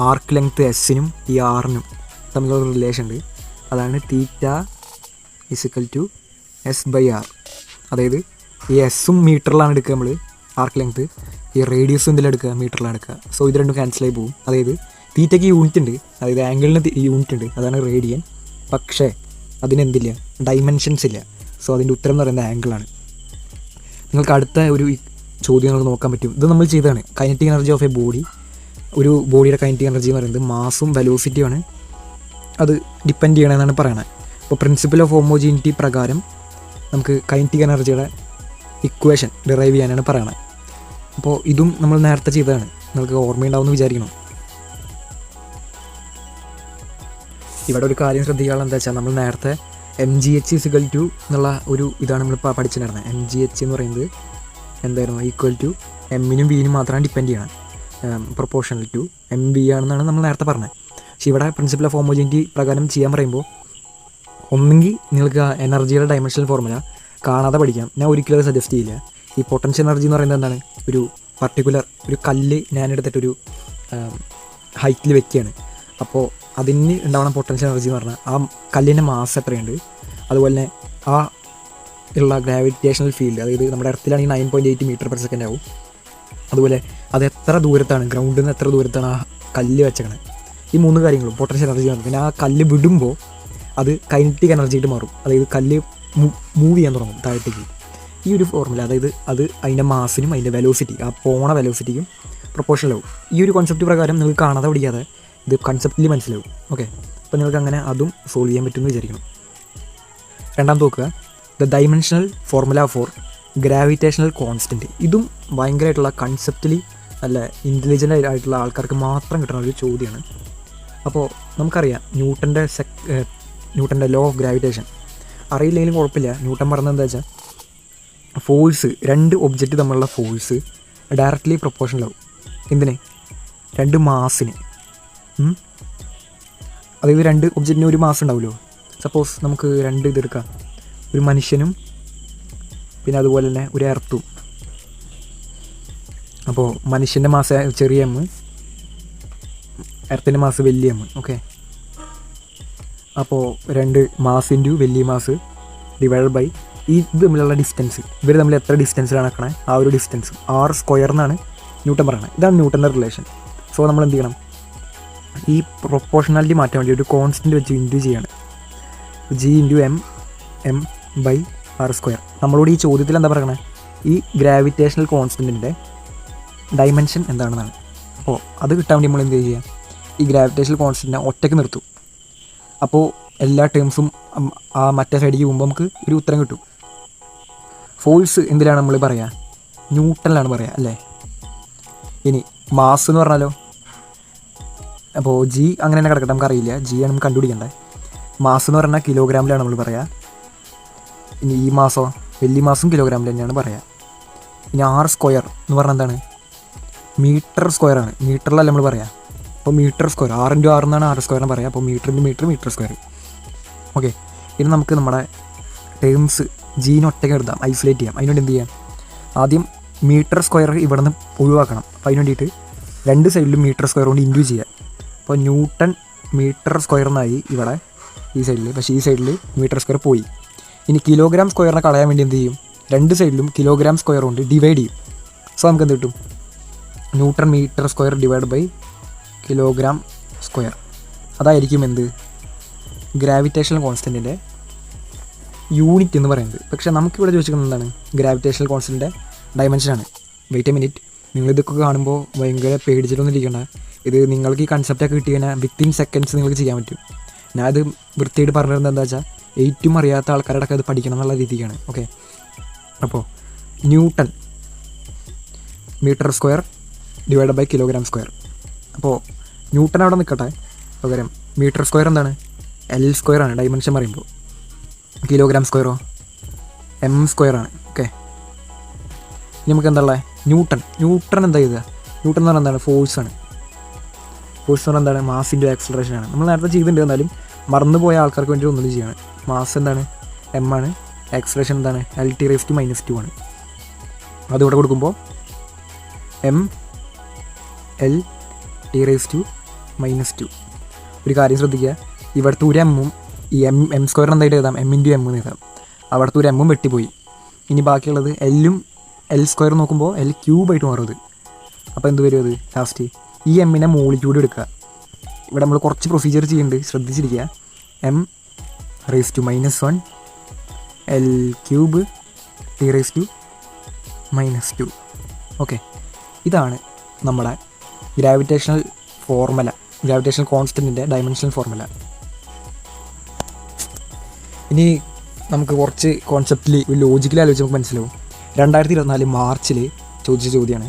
ആർക്ക് ലെങ്ത്ത് എസ്സിനും ഈ ആറിനും തമ്മിലുള്ള റിലേഷൻ ഉണ്ട്. അതാണ് തീറ്റ ഇസിക്കൽ ടു S/R. അതായത് ഈ എസ്സും മീറ്ററിലാണ് എടുക്കുക നമ്മൾ, ആർക്ക് ലെങ്ത്ത്. ഈ റേഡിയസും ഇതിലെടുക്കുക, മീറ്ററിലാണ് എടുക്കുക. സോ ഇത് രണ്ടും ക്യാൻസലായി പോകും. അതായത് തീറ്റയ്ക്ക് യൂണിറ്റ് ഉണ്ട്, അതായത് ആംഗിളിന് യൂണിറ്റ് ഉണ്ട്, അതാണ് റേഡിയൻ. പക്ഷേ അതിനെന്തില്ല? ഡൈമെൻഷൻസ് ഇല്ല. സോ അതിൻ്റെ ഉത്തരം എന്ന് പറയുന്നത് ആംഗിളാണ്. നിങ്ങൾക്ക് അടുത്ത ഒരു ചോദ്യം നിങ്ങൾക്ക് നോക്കാൻ പറ്റും. ഇത് നമ്മൾ ചെയ്തതാണ്, kinetic energy of A body. ഒരു ബോഡിയുടെ കൈനറ്റിക് എനർജി എന്ന് പറയുന്നത് മാസും വെലോസിറ്റിയുമാണ് അത് ഡിപ്പെൻഡ് ചെയ്യണമെന്നാണ് പറയുന്നത്. അപ്പോൾ പ്രിൻസിപ്പൽ ഓഫ് ഹോമോജീനിറ്റി പ്രകാരം നമുക്ക് കൈനറ്റിക് എനർജിയുടെ ഇക്വേഷൻ ഡിറൈവ് ചെയ്യാനാണ് പറയുന്നത്. അപ്പോൾ ഇതും നമ്മൾ നേരത്തെ ചെയ്തതാണ്, നിങ്ങൾക്ക് ഓർമ്മയുണ്ടാവുമെന്ന് വിചാരിക്കണം. ഇവിടെ ഒരു കാര്യം ശ്രദ്ധിക്കാനുള്ള എന്താ വെച്ചാൽ, നമ്മൾ നേരത്തെ MgH ഇസിക്കൽ ടു എന്നുള്ള ഒരു ഇതാണ് നമ്മൾ പഠിച്ചിട്ടുണ്ടായിരുന്നത്. MgH എന്ന് പറയുന്നത് എന്തായിരുന്നു? ഈക്വൽ ടു എമ്മിനും വിനും മാത്രമാണ് ഡിപ്പെൻഡ് ചെയ്യണം, പ്രൊപ്പോർഷണൽ ടു MV ആണെന്നാണ് നമ്മൾ നേരത്തെ പറഞ്ഞത്. പക്ഷേ ഇവിടെ പ്രിൻസിപ്പൽ ഓഫ് ഹോമോജീനിറ്റി പ്രകാരം ചെയ്യാൻ പറയുമ്പോൾ ഒന്നെങ്കിൽ നിങ്ങൾക്ക് ആ എനർജിയുടെ ഡയമെൻഷണൽ ഫോർമുല കാണാതെ പഠിക്കാം. ഞാൻ ഒരിക്കലും അത് സജസ്റ്റ് ചെയ്യില്ല. ഈ പൊട്ടൻഷ്യൽ എനർജി എന്ന് പറയുന്നത് എന്താണ്? ഒരു പർട്ടിക്കുലർ ഒരു കല്ല് ഞാനെടുത്തിട്ടൊരു ഹൈറ്റിൽ വെക്കുകയാണ്. അപ്പോൾ അതിന് ഉണ്ടാവണം പൊട്ടൻഷ്യൽ എനർജി എന്ന് പറഞ്ഞാൽ ആ കല്ലിൻ്റെ മാസ് എത്രയുണ്ട്, അതുപോലെ തന്നെ ആ ഉള്ള ഗ്രാവിറ്റേഷണൽ ഫീൽഡ്, അതായത് നമ്മുടെ എർത്തിലാണെങ്കിൽ 9.8 മീറ്റർ പെർ സെക്കൻഡ് ആവും. അതുപോലെ അത് എത്ര ദൂരത്താണ്, ഗ്രൗണ്ടിൽ നിന്ന് എത്ര ദൂരത്താണ് ആ കല്ല് വെച്ചേക്കണത്. ഈ 3 കാര്യങ്ങളും പൊട്ടൻഷ്യൽ എനർജി ആണ്. പിന്നെ ആ കല്ല് വിടുമ്പോൾ അത് കൈനറ്റിക് എനർജി ആയിട്ട് മാറും. അതായത് കല്ല് മൂവ് ചെയ്യാൻ തുടങ്ങും താഴത്തേക്ക്. ഈ ഒരു ഫോർമുല, അതായത് അത് അതിൻ്റെ മാസിനും അതിൻ്റെ വെലോസിറ്റി, ആ പോണ വെലോസിറ്റിക്കും പ്രൊപ്പോർഷണലാവും. ഈ ഒരു കോൺസെപ്റ്റ് പ്രകാരം നിങ്ങൾക്ക് കാണാതെ പഠിക്കാതെ ഇത് കൺസെപ്റ്റിൽ മനസ്സിലാവും. ഓക്കെ, അപ്പോൾ നിങ്ങൾക്ക് അങ്ങനെ അതും സോൾവ് ചെയ്യാൻ പറ്റുമെന്ന് വിചാരിക്കണം. രണ്ടാമത് നോക്കുക, the dimensional formula for gravitational constant. ഇതും ഭയങ്കരമായിട്ടുള്ള കൺസെപ്റ്റലി നല്ല ഇൻ്റലിജൻ്റ് ആയിട്ടുള്ള ആൾക്കാർക്ക് മാത്രം കിട്ടുന്ന ഒരു ചോദ്യമാണ്. അപ്പോൾ നമുക്കറിയാം ന്യൂട്ടൻ്റെ ലോ ഓഫ് ഗ്രാവിറ്റേഷൻ അറിയില്ലെങ്കിലും കുഴപ്പമില്ല. ന്യൂട്ടൺ പറഞ്ഞത് എന്താ വെച്ചാൽ, ഫോഴ്സ് 2 ഒബ്ജക്റ്റ് തമ്മിലുള്ള ഫോഴ്സ് ഡയറക്റ്റ്ലി പ്രൊപ്പോർഷണലാവും. എന്തിന്? 2 മാസിന്. അതായത് 2 ഒബ്ജക്റ്റിന് ഒരു മാസ് ഉണ്ടാവുമല്ലോ. സപ്പോസ് നമുക്ക് 2 ഇതെടുക്കാം, ഒരു മനുഷ്യനും പിന്നെ അതുപോലെ തന്നെ ഒരു എർത്തും. അപ്പോൾ മനുഷ്യൻ്റെ മാസം ചെറിയ എം, എർത്തിൻ്റെ മാസ് വലിയ എം. ഓക്കെ, അപ്പോൾ 2 മാസ് ഇൻറ്റു വലിയ മാസ് ഡിവൈഡ് ബൈ ഇത് തമ്മിലുള്ള ഡിസ്റ്റൻസ്. ഇവർ തമ്മിൽ എത്ര ഡിസ്റ്റൻസിലാണ് നടക്കണേ ആ ഒരു ഡിസ്റ്റൻസ് r² എന്നാണ് ന്യൂട്ടൺ പറയുന്നത്. ഇതാണ് ന്യൂട്ടൻ്റെ റിലേഷൻ. സോ നമ്മൾ എന്ത് ചെയ്യണം, ഈ പ്രൊപ്പോർഷണാലിറ്റി മാറ്റാൻ വേണ്ടി ഒരു കോൺസ്റ്റൻറ്റ് വെച്ച് ഇൻറ്റു ചെയ്യാണ്. g into m by r². നമ്മളോട് ഈ ചോദ്യത്തിൽ എന്താ പറയണേ, ഈ ഗ്രാവിറ്റേഷണൽ കോൺസ്റ്റൻറ്റിൻ്റെ ഡൈമെൻഷൻ എന്താണെന്നാണ്. അപ്പോൾ അത് കിട്ടാൻ വേണ്ടി നമ്മൾ എന്ത് ചെയ്യുക, ഈ ഗ്രാവിറ്റേഷണൽ കോൺസ്റ്റൻറ്റിനെ ഒറ്റയ്ക്ക് നിർത്തും. അപ്പോൾ എല്ലാ ടേംസും ആ മറ്റേ സൈഡിലേക്ക് പോകുമ്പോൾ നമുക്ക് ഒരു ഉത്തരം കിട്ടും. ഫോഴ്സ് എന്തിലാണ് നമ്മൾ പറയുക, ന്യൂട്ടണിലാണ് പറയുക അല്ലേ. ഇനി മാസ് എന്ന് പറഞ്ഞാലോ, അപ്പോൾ ജി അങ്ങനെ തന്നെ കിടക്കട്ടെ, നമുക്കറിയില്ല, ജി ആണ് നമുക്ക് കണ്ടുപിടിക്കേണ്ടത്. മാസ് എന്ന് പറഞ്ഞാൽ കിലോഗ്രാമിലാണ് നമ്മൾ പറയുക. ഇനി ഈ മാസോ, വലിയ മാസം കിലോഗ്രാമിൽ തന്നെയാണ് പറയുക. ഇനി r² എന്ന് പറഞ്ഞാൽ എന്താണ്, മീറ്റർ² ആണ്, മീറ്ററിലല്ല നമ്മൾ പറയുക. അപ്പോൾ മീറ്റർ², r ഇൻറ്റു r എന്നാണ് r² എന്ന് പറയുക. അപ്പോൾ മീറ്റർ ഇൻറ്റു മീറ്റർ². ഓക്കെ, ഇനി നമുക്ക് നമ്മുടെ ടേംസ് ജീനെ ഒറ്റയ്ക്ക് എടുത്താം, ഐസൊലേറ്റ് ചെയ്യാം. അതിനുവേണ്ടി എന്ത് ചെയ്യാം, ആദ്യം മീറ്റർ² ഇവിടെ നിന്ന് ഒഴിവാക്കണം. അപ്പോൾ അതിന് വേണ്ടിയിട്ട് 2 സൈഡിലും മീറ്റർ² കൊണ്ട് ഇൻറ്റു ചെയ്യാം. അപ്പോൾ ന്യൂട്ടൺ മീറ്റർ² എന്നായി ഇവിടെ ഈ സൈഡിൽ, പക്ഷേ ഈ സൈഡിൽ മീറ്റർ² പോയി. ഇനി കിലോഗ്രാം² കളയാൻ വേണ്ടി എന്ത് ചെയ്യും, 2 സൈഡിലും കിലോഗ്രാം² കൊണ്ട് ഡിവൈഡ് ചെയ്യും. സോ നമുക്ക് എന്ത് കിട്ടും, ന്യൂട്ടൺ മീറ്റർ² ഡിവൈഡ് ബൈ kg². അതായിരിക്കും എന്ത്, ഗ്രാവിറ്റേഷണൽ കോൺസ്റ്റൻറ്റിൻ്റെ യൂണിറ്റ് എന്ന് പറയുന്നത്. പക്ഷേ നമുക്കിവിടെ ചോദിച്ചിരിക്കുന്നത് എന്താണ്, ഗ്രാവിറ്റേഷണൽ കോൺസ്റ്റൻറ്റിൻ്റെ ഡയമെൻഷനാണ്. വെയിറ്റ് എ മിനിറ്റ്, നിങ്ങളിതൊക്കെ കാണുമ്പോൾ ഭയങ്കര പേടിച്ചിട്ടൊന്നും ഇരിക്കേണ്ട. ഇത് നിങ്ങൾക്ക് ഈ കൺസെപ്റ്റൊക്കെ കിട്ടി കഴിഞ്ഞാൽ വിത്തിൻ സെക്കൻഡ്സ് നിങ്ങൾക്ക് ചെയ്യാൻ പറ്റും. ഞാനത് വൃത്തിയായിട്ട് പറഞ്ഞിരുന്നത് എന്താ വെച്ചാൽ, ഏറ്റവും അറിയാത്ത ആൾക്കാരുടെ അത് പഠിക്കണം എന്നുള്ള രീതിക്കാണ്. ഓക്കെ, അപ്പോൾ ന്യൂട്ടൺ മീറ്റർ² ഡിവൈഡ് ബൈ kg². അപ്പോൾ ന്യൂട്ടൺ അവിടെ നിൽക്കട്ടെ, പകരം മീറ്റർ² എന്താണ്, L² ആണ് ഡൈമെൻഷൻ പറയുമ്പോൾ. kg² m² ആണ്. ഓക്കെ, ഇനി നമുക്ക് എന്താ ഉള്ളത്, ന്യൂട്ടൺ എന്താ ചെയ്തത്, ന്യൂട്ടൺ എന്ന് പറഞ്ഞാൽ എന്താണ്, ഫോഴ്സാണ്. ഫോഴ്സ് എന്ന് പറഞ്ഞാൽ എന്താണ്, മാസ് ഇൻറ്റു ആക്സലറേഷൻ ആണ്. നമ്മൾ നേരത്തെ ചെയ്തിട്ടുണ്ട്, എന്നാലും മറന്നുപോയ ആൾക്കാർക്ക് വേണ്ടി ഒന്നും ചെയ്യണം. മാസ് എന്താണ്, m ആണ്. ആക്സലറേഷൻ എന്താണ്, L⁻²- ആണ്. അതിവിടെ കൊടുക്കുമ്പോൾ mL⁻². ഒരു കാര്യം ശ്രദ്ധിക്കുക, ഇവിടുത്തെ ഒരു എമ്മും ഈ m² എന്തായിട്ട് എഴുതാം, m ഇൻറ്റു m എന്ന് എഴുതാം. അവിടുത്തെ ഒരു എമ്മും വെട്ടിപ്പോയി. ഇനി ബാക്കിയുള്ളത് L-ഉം L² നോക്കുമ്പോൾ L³ മാറും അത്. അപ്പോൾ എന്ത് വരും, അത് ലാസ്റ്റ് ഈ എമ്മിനെ മോളിക്യൂഡ് എടുക്കുക. ഇവിടെ നമ്മൾ കുറച്ച് പ്രൊസീജിയർ ചെയ്യുന്നുണ്ട്, ശ്രദ്ധിച്ചിരിക്കുക. m⁻⁻1 L³ ഓക്കെ, ഇതാണ് നമ്മുടെ ഗ്രാവിറ്റേഷണൽ ഫോർമുല, ഗ്രാവിറ്റേഷണൽ കോൺസ്റ്റൻറ്റിൻ്റെ ഡയമെൻഷണൽ ഫോർമുല. ഇനി നമുക്ക് കുറച്ച് കോൺസെപ്റ്റിൽ ലോജിക്കലി ആലോചിച്ച് നമുക്ക് മനസ്സിലാവും. 2024 മാർച്ചിൽ ചോദിച്ച ചോദ്യമാണ്,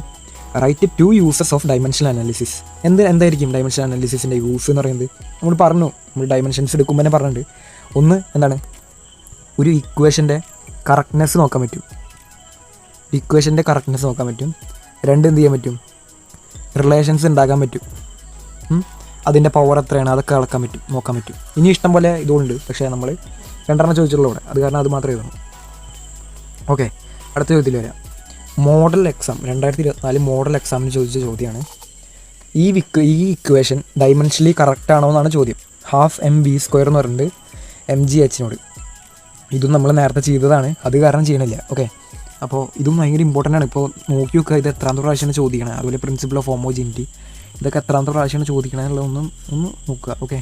write 2 uses of dimensional analysis. എന്തായിരിക്കും ഡൈമെൻഷണൽ അനാലിസിസിൻ്റെ യൂസ് എന്ന് പറയുന്നത്? നമ്മൾ ഡൈമെൻഷൻസ് എടുക്കുമ്പോൾ തന്നെ പറഞ്ഞിട്ടുണ്ട്. ഒന്ന് എന്താണ്, ഒരു ഇക്വേഷൻ്റെ കറക്റ്റ്നെസ് നോക്കാൻ പറ്റും. 2 എന്ത് ചെയ്യാൻ പറ്റും, റിലേഷൻസ് ഉണ്ടാക്കാൻ പറ്റും. അതിൻ്റെ പവർ എത്രയാണ് അതൊക്കെ നോക്കാൻ പറ്റും. ഇനി ഇഷ്ടം പോലെ ഇതുകൊണ്ട്, പക്ഷേ നമ്മൾ 2 ചോദിച്ചുള്ളൂ ഇവിടെ, അത് കാരണം അത് മാത്രമേ എഴുതണം. ഓക്കെ, അടുത്ത ചോദ്യത്തിൽ വരാം. മോഡൽ എക്സാം 2024 മോഡൽ എക്സാമിന് ചോദിച്ച ചോദ്യമാണ്, ഈ ഇക്വേഷൻ ഡൈമെൻഷനലി കറക്റ്റ് ആണോ എന്നാണ് ചോദ്യം. ½ mv² എന്ന് പറഞ്ഞിട്ട് mgh. ഇതും നമ്മൾ നേരത്തെ ചെയ്തതാണ്, അത് കാരണം ചെയ്യണില്ല. ഓക്കെ, അപ്പോൾ ഇതും ഭയങ്കര ഇമ്പോർട്ടൻ്റ് ആണ്. ഇപ്പോൾ നോക്കി നോക്കുക, ഇത് എത്രാമത്തെ പ്രാവശ്യമാണ് ചോദിക്കണം. അതുപോലെ പ്രിൻസിപ്പിൾ ഓഫ് ഹോമോജിനിറ്റി, ഇതൊക്കെ എത്രാമത്തെ പ്രാവശ്യമാണ് ചോദിക്കണമെന്നുള്ള ഒന്ന് നോക്കുക. ഓക്കെ,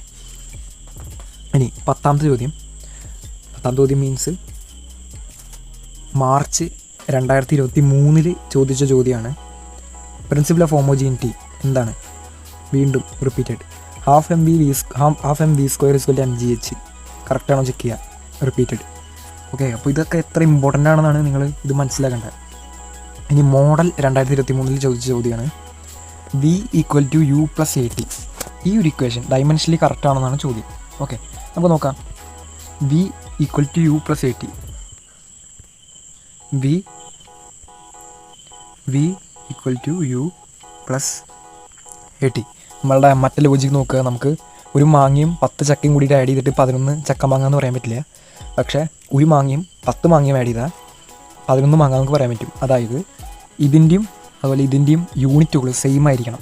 ഇനി 10ാമത്തെ ചോദ്യം മീൻസ് മാർച്ച് 2023 ചോദിച്ച ചോദ്യമാണ്. പ്രിൻസിപ്പിൾ ഓഫ് ഹോമോജിനിറ്റി എന്താണ്, വീണ്ടും റിപ്പീറ്റഡ്. ½ mv² mgh കറക്റ്റാണോ ചെക്ക് ചെയ്യുക, റിപ്പീറ്റഡ്. ഓക്കെ, അപ്പോൾ ഇതൊക്കെ എത്ര ഇമ്പോർട്ടൻ്റ് ആണെന്നാണ് നിങ്ങൾ ഇത് മനസ്സിലാക്കേണ്ടത്. ഇനി മോഡൽ 2023 ചോദിച്ച ചോദ്യമാണ്, v = u + at. ഈ ഒരു ഇക്വേഷൻ ഡൈമെൻഷനലി കറക്റ്റ് ആണെന്നാണ് ചോദ്യം. ഓക്കെ, നമുക്ക് നോക്കാം. v = u + at. v = u + at. നമ്മളുടെ മറ്റേ ലോജിക്ക് നോക്കുക. നമുക്ക് ഒരു മാങ്ങയും 10 ചക്കയും കൂടിയിട്ട് ആഡ് ചെയ്തിട്ട് 11 ചക്ക മാങ്ങ എന്ന് പറയാൻ പറ്റില്ല. പക്ഷേ ഒരു മാങ്ങയും 10 മാങ്ങയും ആഡ് ചെയ്താൽ 11 മാങ്ങ നമുക്ക് പറയാൻ പറ്റും. അതായത് ഇതിൻ്റെയും അതുപോലെ ഇതിൻ്റെയും യൂണിറ്റുകൾ സെയിം ആയിരിക്കണം.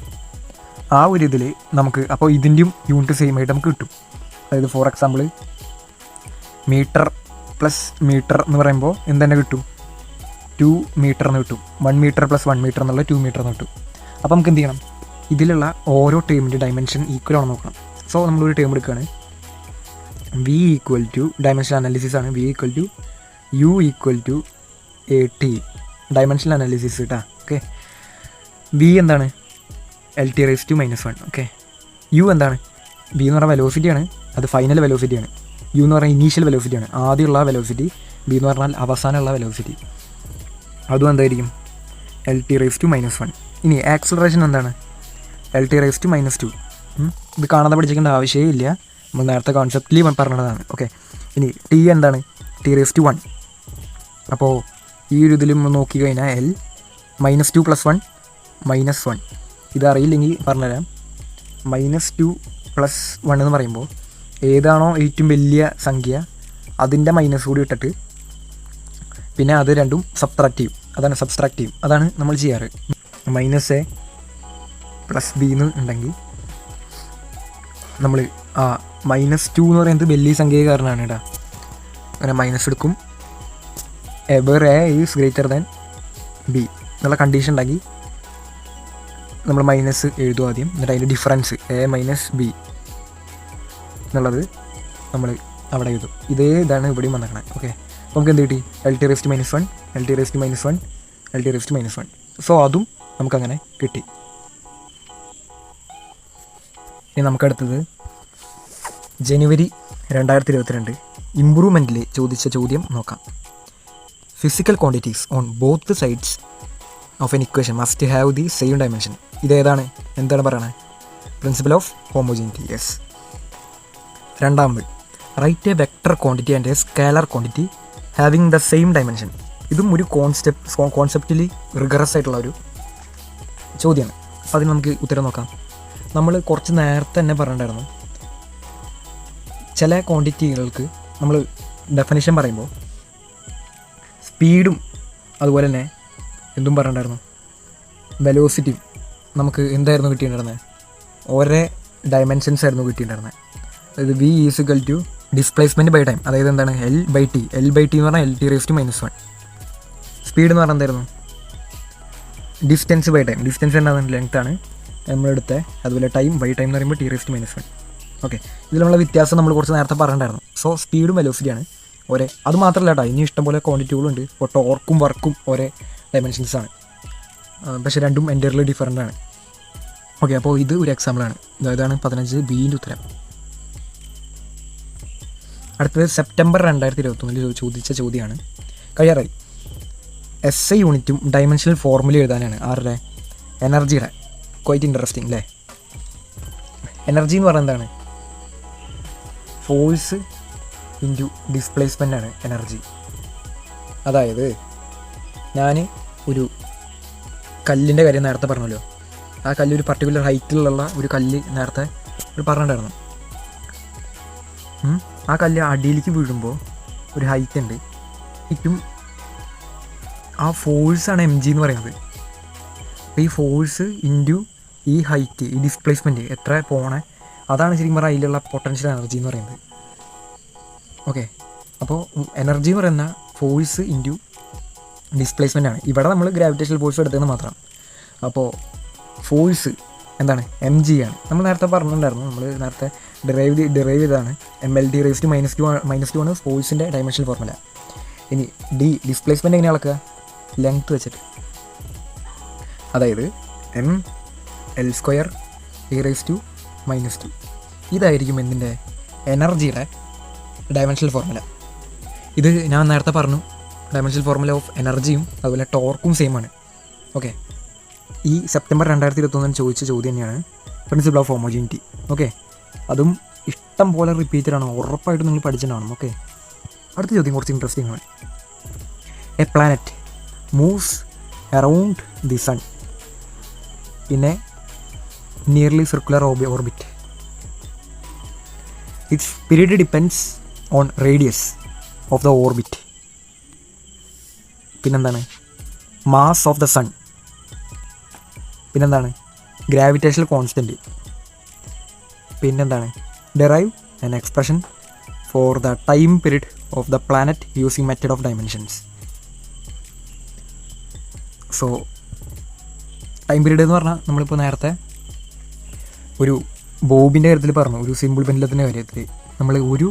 ആ ഒരു ഇതിൽ നമുക്ക് അപ്പോൾ ഇതിൻ്റെയും യൂണിറ്റ് സെയിം ആയിട്ട് നമുക്ക് കിട്ടും. അതായത് for example metre plus metre എന്ന് പറയുമ്പോൾ എന്തെന്നെ കിട്ടും, 2 മീറ്റർ എന്ന് കിട്ടും. 1 മീറ്റർ പ്ലസ് 1 മീറ്റർ എന്നുള്ള 2 മീറ്റർ എന്ന് കിട്ടും. അപ്പോൾ നമുക്ക് എന്ത് ചെയ്യണം, ഇതിലുള്ള ഓരോ ടേമിൻ്റെ ഡയമെൻഷൻ ഈക്വൽ ആണോ നോക്കണം. സോ നമ്മളൊരു ടേം എടുക്കുകയാണ്, V equal to dimension analysis ആണ്, V equal to U equal to AT dimension analysis കേട്ടോ. ഓക്കെ, വി എന്താണ്, LT⁻⁻1. ഓക്കെ, യു എന്താണ്, വി എന്ന് പറഞ്ഞാൽ വെലോസിറ്റിയാണ്, അത് ഫൈനൽ വെലോസിറ്റിയാണ്. യു എന്ന് പറഞ്ഞാൽ ഇനീഷ്യൽ വെലോസിറ്റിയാണ്, ആദ്യമുള്ള വെലോസിറ്റി. ബി എന്ന് പറഞ്ഞാൽ അവസാനമുള്ള വെലോസിറ്റി, അതും എന്തായിരിക്കും, LT⁻⁻1. ഇനി ആക്സിലറേഷൻ എന്താണ്, LT⁻². ഇത് കാണാതെ പഠിച്ചിരിക്കേണ്ട ആവശ്യമേ ഇല്ല, നമ്മൾ നേരത്തെ കോൺസെപ്റ്റിൽ പറഞ്ഞതാണ്. ഓക്കെ, ഇനി ടി എന്താണ്, T⁻1. അപ്പോൾ ഈ ഒരു ഇതിലും നോക്കിക്കഴിഞ്ഞാൽ L -2 + 1 -1. ഇതറിയില്ലെങ്കിൽ പറഞ്ഞുതരാം. -2 + 1 എന്ന് പറയുമ്പോൾ ഏതാണോ ഏറ്റവും വലിയ സംഖ്യ അതിൻ്റെ മൈനസ് കൂടി ഇട്ടിട്ട് പിന്നെ അത് രണ്ടും സബ്ട്രാക്റ്റീവ്, അതാണ് നമ്മൾ ചെയ്യാറ്. -A + B എന്ന് ഉണ്ടെങ്കിൽ നമ്മൾ -2 എന്ന് പറയുന്നത് വലിയ സംഖ്യ കാരണമാണ് കേട്ടോ. അങ്ങനെ മൈനസ് എടുക്കും, ever A is greater than B എന്നുള്ള കണ്ടീഷൻ ഉണ്ടെങ്കിൽ നമ്മൾ മൈനസ് എഴുതും ആദ്യം, എന്നിട്ട് അതിൻ്റെ ഡിഫറൻസ് A - B എന്നുള്ളത് നമ്മൾ അവിടെ എഴുതും. ഇതാണ് ഇവിടെയും വന്നേക്കണേ. ഓക്കെ, അപ്പോൾ നമുക്ക് എന്ത് കിട്ടി, LT⁻⁻1 LT⁻⁻1 LT⁻⁻1. സോ അതും നമുക്കങ്ങനെ കിട്ടി. ഇനി നമുക്കടുത്തത് ജനുവരി 2022 ഇംപ്രൂവ്മെൻറ്റിൽ ചോദിച്ച ചോദ്യം നോക്കാം. Physical quantities on both sides of an equation must have the same dimension. ഇതേതാണ്, എന്താണ് പറയണത്, പ്രിൻസിപ്പൽ ഓഫ് ഹോമോജീനിറ്റി. യെസ്. രണ്ടാമത്, write a vector quantity and a scalar quantity having the same dimension. ഇതും ഒരു കോൺസെപ്റ്റിലി റിഗറസ് ആയിട്ടുള്ള ഒരു ചോദ്യമാണ്. അപ്പോൾ അതിന് നമുക്ക് ഉത്തരം നോക്കാം. നമ്മൾ കുറച്ച് നേരത്തെ തന്നെ പറഞ്ഞിട്ടുണ്ടായിരുന്നു, ചില ക്വാണ്ടിറ്റികൾക്ക് നമ്മൾ ഡെഫിനിഷൻ പറയുമ്പോൾ സ്പീഡും അതുപോലെ തന്നെ എന്തും പറഞ്ഞിട്ടുണ്ടായിരുന്നു, വെലോസിറ്റിയും നമുക്ക് എന്തായിരുന്നു കിട്ടിയിട്ടുണ്ടായിരുന്നത്, ഒരേ ഡയമെൻഷൻസ് ആയിരുന്നു കിട്ടിയിട്ടുണ്ടായിരുന്നത്. അതായത് V = ഡിസ്പ്ലേസ്മെൻറ്റ് ബൈ ടൈം, അതായത് എന്താണ് L/T എന്ന് പറഞ്ഞാൽ LT⁻⁻1. സ്പീഡ് എന്ന് പറഞ്ഞാൽ എന്തായിരുന്നു, ഡിസ്റ്റൻസ് ബൈ ടൈം, ഡിസ്റ്റൻസ് എന്താണെന്ന് ലെങ്ത് ആണ് നമ്മളെടുത്ത, അതുപോലെ ടൈം ബൈ ടൈം എന്ന് പറയുമ്പോൾ T⁻⁻1. ഓക്കെ, ഇതിലുള്ള വ്യത്യാസം നമ്മൾ കുറച്ച് നേരത്തെ പറഞ്ഞിട്ടുണ്ടായിരുന്നു. സോ സ്പീഡും വെലോസിറ്റിയാണ് ഒരേ. അത് മാത്രമല്ല കേട്ടോ, ഇനി ഇഷ്ടംപോലെ ക്വാണ്ടിറ്റികളുണ്ട്. ഇപ്പോൾ ടോർക്കും വർക്കും ഒരേ ഡയമെൻഷൻസാണ്, പക്ഷേ രണ്ടും എൻ്റയർലി ഡിഫറൻ്റ് ആണ്. ഓക്കെ, അപ്പോൾ ഇത് ഒരു എക്സാമ്പിളാണ്. ഇതാണ് 15B ഉത്തരം. അടുത്തത് സെപ്റ്റംബർ 2021 ചോദിച്ച ചോദ്യമാണ്, കഴിയാറായി. SI യൂണിറ്റും ഡയമെൻഷണൽ ഫോർമുല എഴുതാനാണ്. ആരുടെ, എനർജിയുടെ. ക്വൈറ്റ് ഇൻട്രസ്റ്റിംഗ് അല്ലേ. എനർജി എന്ന് പറയുന്നത് എന്താണ്, ഫോഴ്സ് ഇൻറ്റു ഡിസ്പ്ലേസ്മെൻ്റ് ആണ് എനർജി. അതായത് ഞാൻ ഒരു കല്ലിൻ്റെ കാര്യം നേരത്തെ പറഞ്ഞല്ലോ, ആ കല്ല് ഒരു പർട്ടിക്കുലർ ഹൈറ്റിലുള്ള ഒരു കല്ല് നേരത്തെ പറഞ്ഞിട്ടുണ്ടായിരുന്നു. ആ കല്ല് അടിയിലേക്ക് വീഴുമ്പോൾ ഒരു ഹൈറ്റ് ഉണ്ട്, ഏറ്റവും ആ ഫോഴ്സാണ് mg എന്ന് പറയുന്നത്. അപ്പോൾ ഈ ഫോഴ്സ് ഇൻറ്റു ഈ ഹൈറ്റ്, ഈ ഡിസ്പ്ലേസ്മെൻറ്റ് എത്ര പോണേ, അതാണ് ശരിക്കും പറഞ്ഞാൽ അതിലുള്ള പൊട്ടൻഷ്യൽ എനർജി എന്ന് പറയുന്നത്. ഓക്കെ, അപ്പോൾ എനർജി എന്ന് പറയുന്ന ഫോഴ്സ് ഇൻറ്റു ഡിസ്പ്ലേസ്മെൻ്റ് ആണ്. ഇവിടെ നമ്മൾ ഗ്രാവിറ്റേഷണൽ ഫോഴ്സ് എടുത്തതെന്ന് മാത്രം. അപ്പോൾ ഫോഴ്സ് എന്താണ്, mg ആണ്. നമ്മൾ നേരത്തെ പറഞ്ഞിട്ടുണ്ടായിരുന്നു, നമ്മൾ നേരത്തെ ഡിറൈവ് ചെയ്താണ്. MLT⁻⁻2 ആണ് ഫോഴ്സിൻ്റെ ഡയമെൻഷണൽ ഫോർമുല. ഇനി ഡിസ്പ്ലേസ്മെൻറ്റ് എങ്ങനെ അളക്കുക, ലെങ്ത്ത് വെച്ചിട്ട്. അതായത് mL²T⁻². ഇതായിരിക്കും എന്തിൻ്റെ, എനർജിയുടെ ഡയമെൻഷണൽ ഫോർമുല. ഇത് ഞാൻ നേരത്തെ പറഞ്ഞു, ഡയമെൻഷണൽ ഫോർമുല ഓഫ് എനർജിയും അതുപോലെ ടോർക്കും സെയിം ആണ്. ഓക്കെ, ഈ സെപ്റ്റംബർ 2021 ചോദിച്ച ചോദ്യം തന്നെയാണ് പ്രിൻസിപ്പിൾ ഓഫ് ഹോമോജീനിറ്റി. ഓക്കെ, അതും ഇഷ്ടം പോലെ റിപ്പീറ്റഡ് ആണ്, ഉറപ്പായിട്ടും നിങ്ങൾ പഠിച്ചിട്ടുണ്ടാവണം. ഓക്കെ, അടുത്ത ചോദ്യം കുറച്ച് ഇൻട്രസ്റ്റിംഗ് ആണ്. A planet moves around the sun in a nearly circular orbit. Its period depends on radius of the orbit. പിന്നെന്താണ്? Mass of the sun. പിന്നെന്താണ്? Gravitational constant. പിന്നെന്താണ്? Derive an expression for the time period of the planet using method of dimensions. So time period എന്ന് പറഞ്ഞാൽ നമ്മളിപ്പോൾ നേരത്തെ ഒരു ബോബിൻ്റെ കാര്യത്തിൽ പറഞ്ഞു, ഒരു സിമ്പിൾ പെൻഡലത്തിൻ്റെ കാര്യത്തിൽ നമ്മൾ ഒരു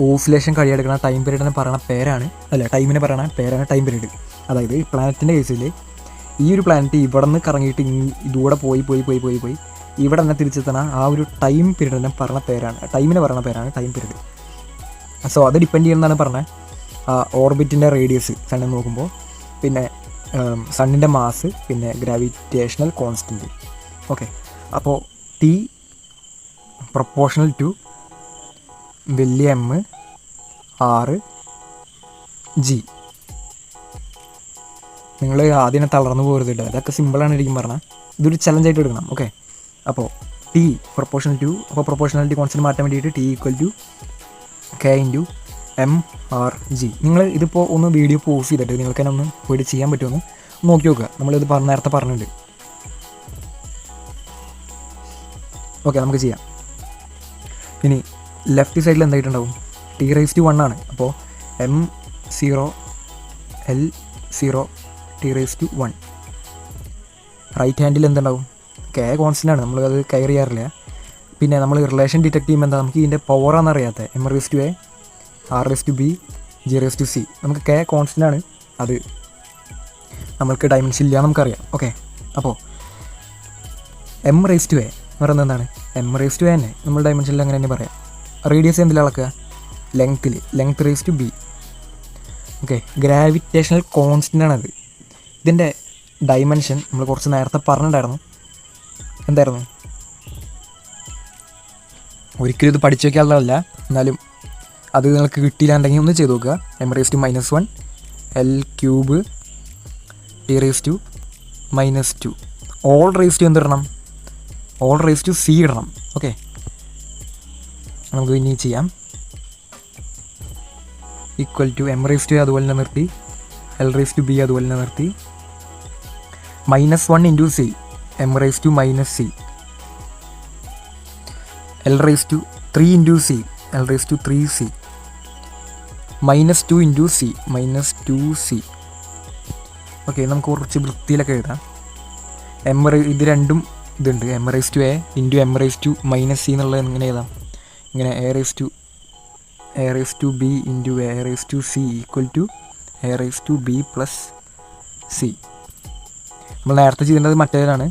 ഓസിലേഷൻ കഴിയെടുക്കുന്ന ടൈം പീരീഡിനെ പറയുന്ന പേരാണ്, ടൈമിനെ പറയുന്ന പേരാണ് ടൈം പീരീഡ്. അതായത് പ്ലാനറ്റിൻ്റെ കേസിൽ ഈ ഒരു പ്ലാനറ്റ് ഇവിടെ നിന്ന് കറങ്ങിയിട്ട് ഇതുകൂടെ പോയി ഇവിടെ തന്നെ തിരിച്ചെത്തണ ആ ഒരു ടൈം പീരീഡിനെ പറഞ്ഞ പേരാണ്, ടൈമിനെ പറയുന്ന പേരാണ് ടൈം പീരീഡ്. സോ അത് ഡിപ്പെൻഡ് ചെയ്യുന്നതാണ് പറഞ്ഞത് ഓർബിറ്റിൻ്റെ റേഡിയസ് സണ്ണിൽ നോക്കുമ്പോൾ, പിന്നെ സണ്ണിൻ്റെ മാസ്, പിന്നെ ഗ്രാവിറ്റേഷണൽ കോൺസ്റ്റൻറ്റ്. ഓക്കെ, അപ്പോൾ ടി പ്രൊപ്പോർഷണൽ ടു വലിയ എം ആറ് ജി. നിങ്ങൾ ആദ്യം തളർന്നു പോകരുതില്ല, അതൊക്കെ സിമ്പിളാണ് ശരിക്കും പറഞ്ഞാൽ. ഇതൊരു ചലഞ്ചായിട്ട് എടുക്കണം. ഓക്കെ, അപ്പോൾ ടി പ്രൊപ്പോർഷണൽ ടു, അപ്പോൾ പ്രൊപ്പോർഷണാലിറ്റി കോൺസ്റ്റൻറ്റ് മാറ്റാൻ വേണ്ടിയിട്ട് T equal to K into M R G. നിങ്ങൾ ഇതിപ്പോൾ ഒന്ന് വീഡിയോ പോസ് ചെയ്തിട്ട് നിങ്ങൾക്ക് തന്നെ ഒന്ന് പോയിട്ട് ചെയ്യാൻ പറ്റുമെന്ന് നോക്കി നോക്കുക. നമ്മളിത് നേരത്തെ പറഞ്ഞിട്ടുണ്ട്. ഓക്കെ, നമുക്ക് ചെയ്യാം. ഇനി ലെഫ്റ്റ് സൈഡിൽ എന്തായിട്ടുണ്ടാവും? ടി റൈസ് ടു 1 ആണ്. അപ്പോൾ M0 L0 T raise to 1. Right ഹാൻഡിൽ എന്തുണ്ടാവും? കെ കോൺസ്റ്റൻ്റ് ആണ്, നമ്മളത് കെയർ ചെയ്യാറില്ല. പിന്നെ നമ്മൾ റിലേഷൻ ഡിറ്റക്ട് ചെയ്യുമ്പോൾ എന്താ, നമുക്ക് ഇതിൻ്റെ പവറാണെന്ന് അറിയാത്ത M raise to A R raise to B G raise to C. നമുക്ക് കെ കോൺസ്റ്റൻ്റ് ആണ്, അത് നമ്മൾക്ക് ഡയമെൻഷൻ ഇല്ല നമുക്കറിയാം. ഓക്കെ, അപ്പോൾ M റൈസ് ടു A എന്ന് പറയുന്നത് എന്താണ്? M റൈസ് ടു A തന്നെ നമ്മൾ ഡയമെൻഷനിൽ അങ്ങനെ തന്നെ പറയാം. റേഡിയസ് എന്തിൽ അളക്കുക? Length raise to B. Okay, gravitational constant ആണത്. ഇതിൻ്റെ ഡയമെൻഷൻ നമ്മൾ കുറച്ച് നേരത്തെ പറഞ്ഞിട്ടുണ്ടായിരുന്നു. എന്തായിരുന്നു? ഒരിക്കലും ഇത് പഠിച്ചു വയ്ക്കാനുള്ളതല്ല, എന്നാലും അത് നിങ്ങൾക്ക് കിട്ടിയില്ലാണ്ടെങ്കിൽ ഒന്ന് ചെയ്ത് നോക്കുക. M raise to -1 L cube T raise to -2 L raise to എന്തിടണം? ഓൾ റൈസ് ടു C ഇടണം. ഓക്കെ, നമുക്ക് ഇനി ചെയ്യാം. Equal to M raise to അതുപോലെ തന്നെ നിർത്തി, L റൈസ് ടു B അതുപോലെ തന്നെ നിർത്തി, -1 into C M raise to -C, L raise to 3 into C L raise to 3C, -2 into C -2C. Okay, നമുക്ക് കുറച്ച് വൃത്തിയിലൊക്കെ എഴുതാം. ഇത് രണ്ടും ഇതുണ്ട്, M raise to A into M raise to -C എന്നുള്ളത് എങ്ങനെ എഴുതാം? ഇങ്ങനെ A raise to B into A raise to C equal to A raise to B plus C. നമ്മൾ നേരത്തെ ചെയ്യേണ്ടത് മറ്റേതാണ്,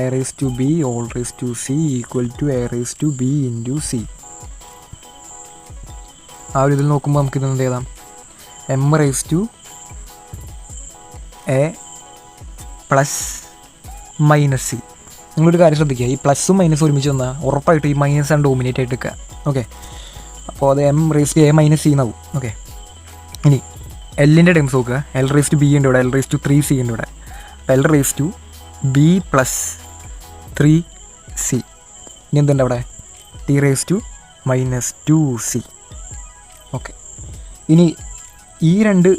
A raise to B all raise to C equal to A raise to B into C. ആ ഒരു ഇതിൽ നോക്കുമ്പോൾ നമുക്കിത് എന്ത് ചെയ്താം? M raise to A plus -C. നിങ്ങളൊരു കാര്യം ശ്രദ്ധിക്കുക, ഈ പ്ലസ്സും മൈനസും ഒരുമിച്ച് വന്നാൽ ഉറപ്പായിട്ട് ഈ മൈനസ് ആണ് ഡോമിനേറ്റ് ആയിട്ട് എടുക്കുക. ഓക്കെ, അപ്പോൾ അത് M raise to A -C എന്നാവും. ഓക്കെ, ഇനി എല്ലിൻ്റെ ടൈംസ് നോക്കുക. L റൈസ് ടു B ഉണ്ട് ഇവിടെ, L റൈസ് ടു 3C ഉണ്ട് ഇവിടെ. L raise to B plus 3C. ഇനി എന്തുണ്ട് അവിടെ? T raise to -2C. Okay, ഇനി ഈ രണ്ട്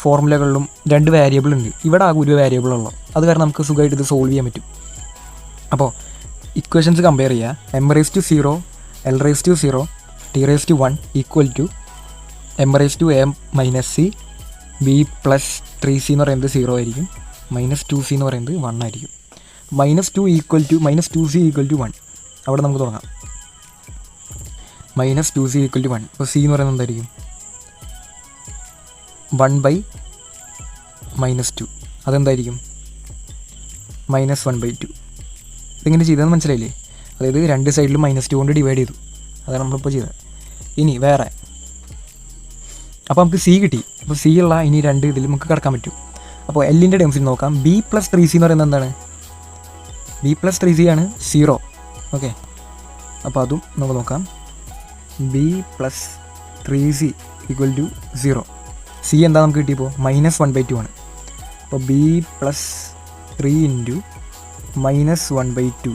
ഫോർമുലകളിലും 2 വേരിയബിൾ ഉണ്ട്. ഇവിടെ ആകെ ഒരു വേരിയബിൾ ഉള്ളൂ, അത് കാരണം നമുക്ക് സുഖമായിട്ട് ഇത് സോൾവ് ചെയ്യാൻ പറ്റും. അപ്പോൾ ഇക്വേഷൻസ് കമ്പയർ ചെയ്യുക. M raise to 0 L raise to 0 T raise to 1 equal to M raise to A -C B plus 3C എന്ന് പറയുന്നത് 0 ആയിരിക്കും, -2C എന്ന് പറയുന്നത് 1 ആയിരിക്കും. -2 equal to -2C equal to 1. അവിടെ നമുക്ക് തുടങ്ങാം. -2C equal to 1. അപ്പോൾ C എന്ന് പറയുന്നത് എന്തായിരിക്കും? 1/-2. അതെന്തായിരിക്കും? -1/2. ഇതിങ്ങനെ ചെയ്തതെന്ന് മനസ്സിലായില്ലേ? അതായത് രണ്ട് സൈഡിലും -2 കൊണ്ട് ഡിവൈഡ് ചെയ്തു. അതാണ് നമ്മളിപ്പോൾ ചെയ്തത്. ഇനി വേറെ, അപ്പോൾ നമുക്ക് C കിട്ടി. അപ്പോൾ C ഉള്ള ഇനി 2 ഇതിൽ നമുക്ക് കിടക്കാൻ പറ്റും. അപ്പോൾ എല്ലിൻ്റെ ടേംസിൽ നോക്കാം. B പ്ലസ് 3C എന്ന് പറയുന്നത് എന്താണ്? B പ്ലസ് 3C ആണ് 0. ഓക്കെ, അപ്പോൾ അതും നമുക്ക് നോക്കാം. B plus 3C equal to 0. C എന്താ നമുക്ക് കിട്ടിയപ്പോൾ? -1/2 ആണ്. അപ്പോൾ B plus 3 into -1/2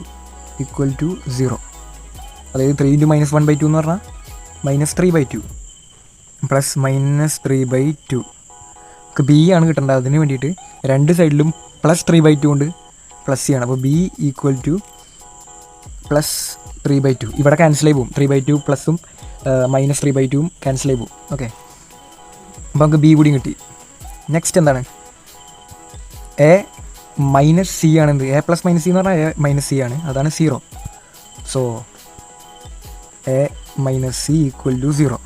equal to 0. അതായത് 3 ഇൻറ്റു -1/2 എന്ന് പറഞ്ഞാൽ -3/2. പ്ലസ് -3/2. നമുക്ക് ബി ആണ് കിട്ടേണ്ടത്. അതിന് വേണ്ടിയിട്ട് രണ്ട് സൈഡിലും +3/2 കൊണ്ട് പ്ലസ് ചെയ്യണം. അപ്പോൾ ബി ഈക്വൽ ടു +3/2. ഇവിടെ ക്യാൻസൽ ആയി പോകും. 3/2 പ്ലസും -3/2 ക്യാൻസൽ ആയി പോകും. ഓക്കെ, അപ്പോൾ നമുക്ക് ബി കൂടി കിട്ടി. നെക്സ്റ്റ് എന്താണ്? എ മൈനസ് സി ആണ്. എന്ത്? എ പ്ലസ് മൈനസ് സി എന്ന് പറഞ്ഞാൽ എ മൈനസ് സി ആണ്. അതാണ് 0. So A minus C equal to 0.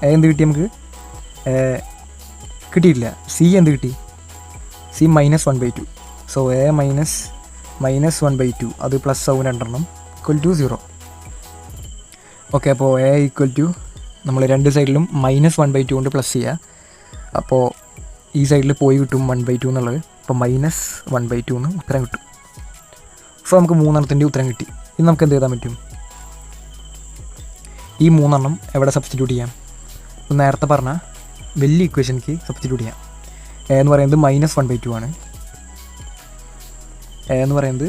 A എന്ത് കിട്ടി നമുക്ക്? കിട്ടിയിട്ടില്ല. സി എന്ത് കിട്ടി? സി -1/2. സോ എ -1/2 അത് പ്ലസ് ആവും രണ്ടെണ്ണം ഈക്വൽ ടു 0. ഓക്കെ, അപ്പോൾ എ ഈക്വൽ ടു നമ്മൾ രണ്ട് സൈഡിലും -1/2 കൊണ്ട് പ്ലസ് ചെയ്യുക. അപ്പോൾ ഈ സൈഡിൽ പോയി കിട്ടും 1/2 എന്നുള്ളത്. അപ്പോൾ -1/2 എന്ന് ഉത്തരം കിട്ടും. സോ നമുക്ക് മൂന്നെണ്ണത്തിൻ്റെ ഉത്തരം കിട്ടി. ഇനി നമുക്ക് എന്ത് ചെയ്താൽ പറ്റും? ഈ മൂന്നെണ്ണം എവിടെ സബ്സ്റ്റിറ്റ്യൂട്ട് ചെയ്യാം? ഇപ്പോൾ നേരത്തെ പറഞ്ഞ വലിയ ഇക്വേഷനിലേക്ക് സബ്സ്റ്റിറ്റ്യൂട്ട് ചെയ്യാം. എ എന്ന് പറയുന്നത് -1/2 ആണ്. എ എന്ന് പറയുന്നത്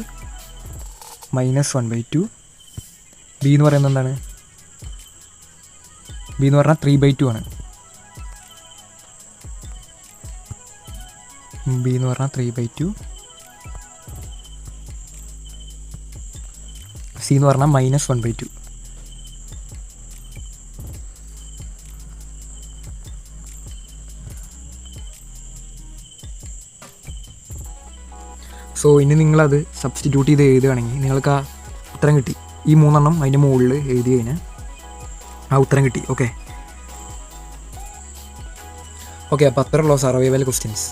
-1/2. ബി എന്ന് പറയുന്നത് എന്താണ്? ബി എന്ന് പറഞ്ഞാൽ 3/2 ആണ്. ബി എന്ന് പറഞ്ഞാൽ 3/2. സി എന്ന് പറഞ്ഞാൽ -1/2. സോ ഇനി നിങ്ങളത് സബ്സ്റ്റിറ്റ്യൂട്ട് ചെയ്ത് എഴുതുകയാണെങ്കിൽ നിങ്ങൾക്ക് ആ ഉത്തരം കിട്ടി. ഈ മൂന്നെണ്ണം അതിൻ്റെ മുകളിൽ എഴുതി കഴിഞ്ഞാൽ ആ ഉത്തരം കിട്ടി. ഓക്കെ, അപ്പോൾ അത്രയുള്ളൂ സർവൈവൽ ക്വസ്റ്റ്യൻസ്.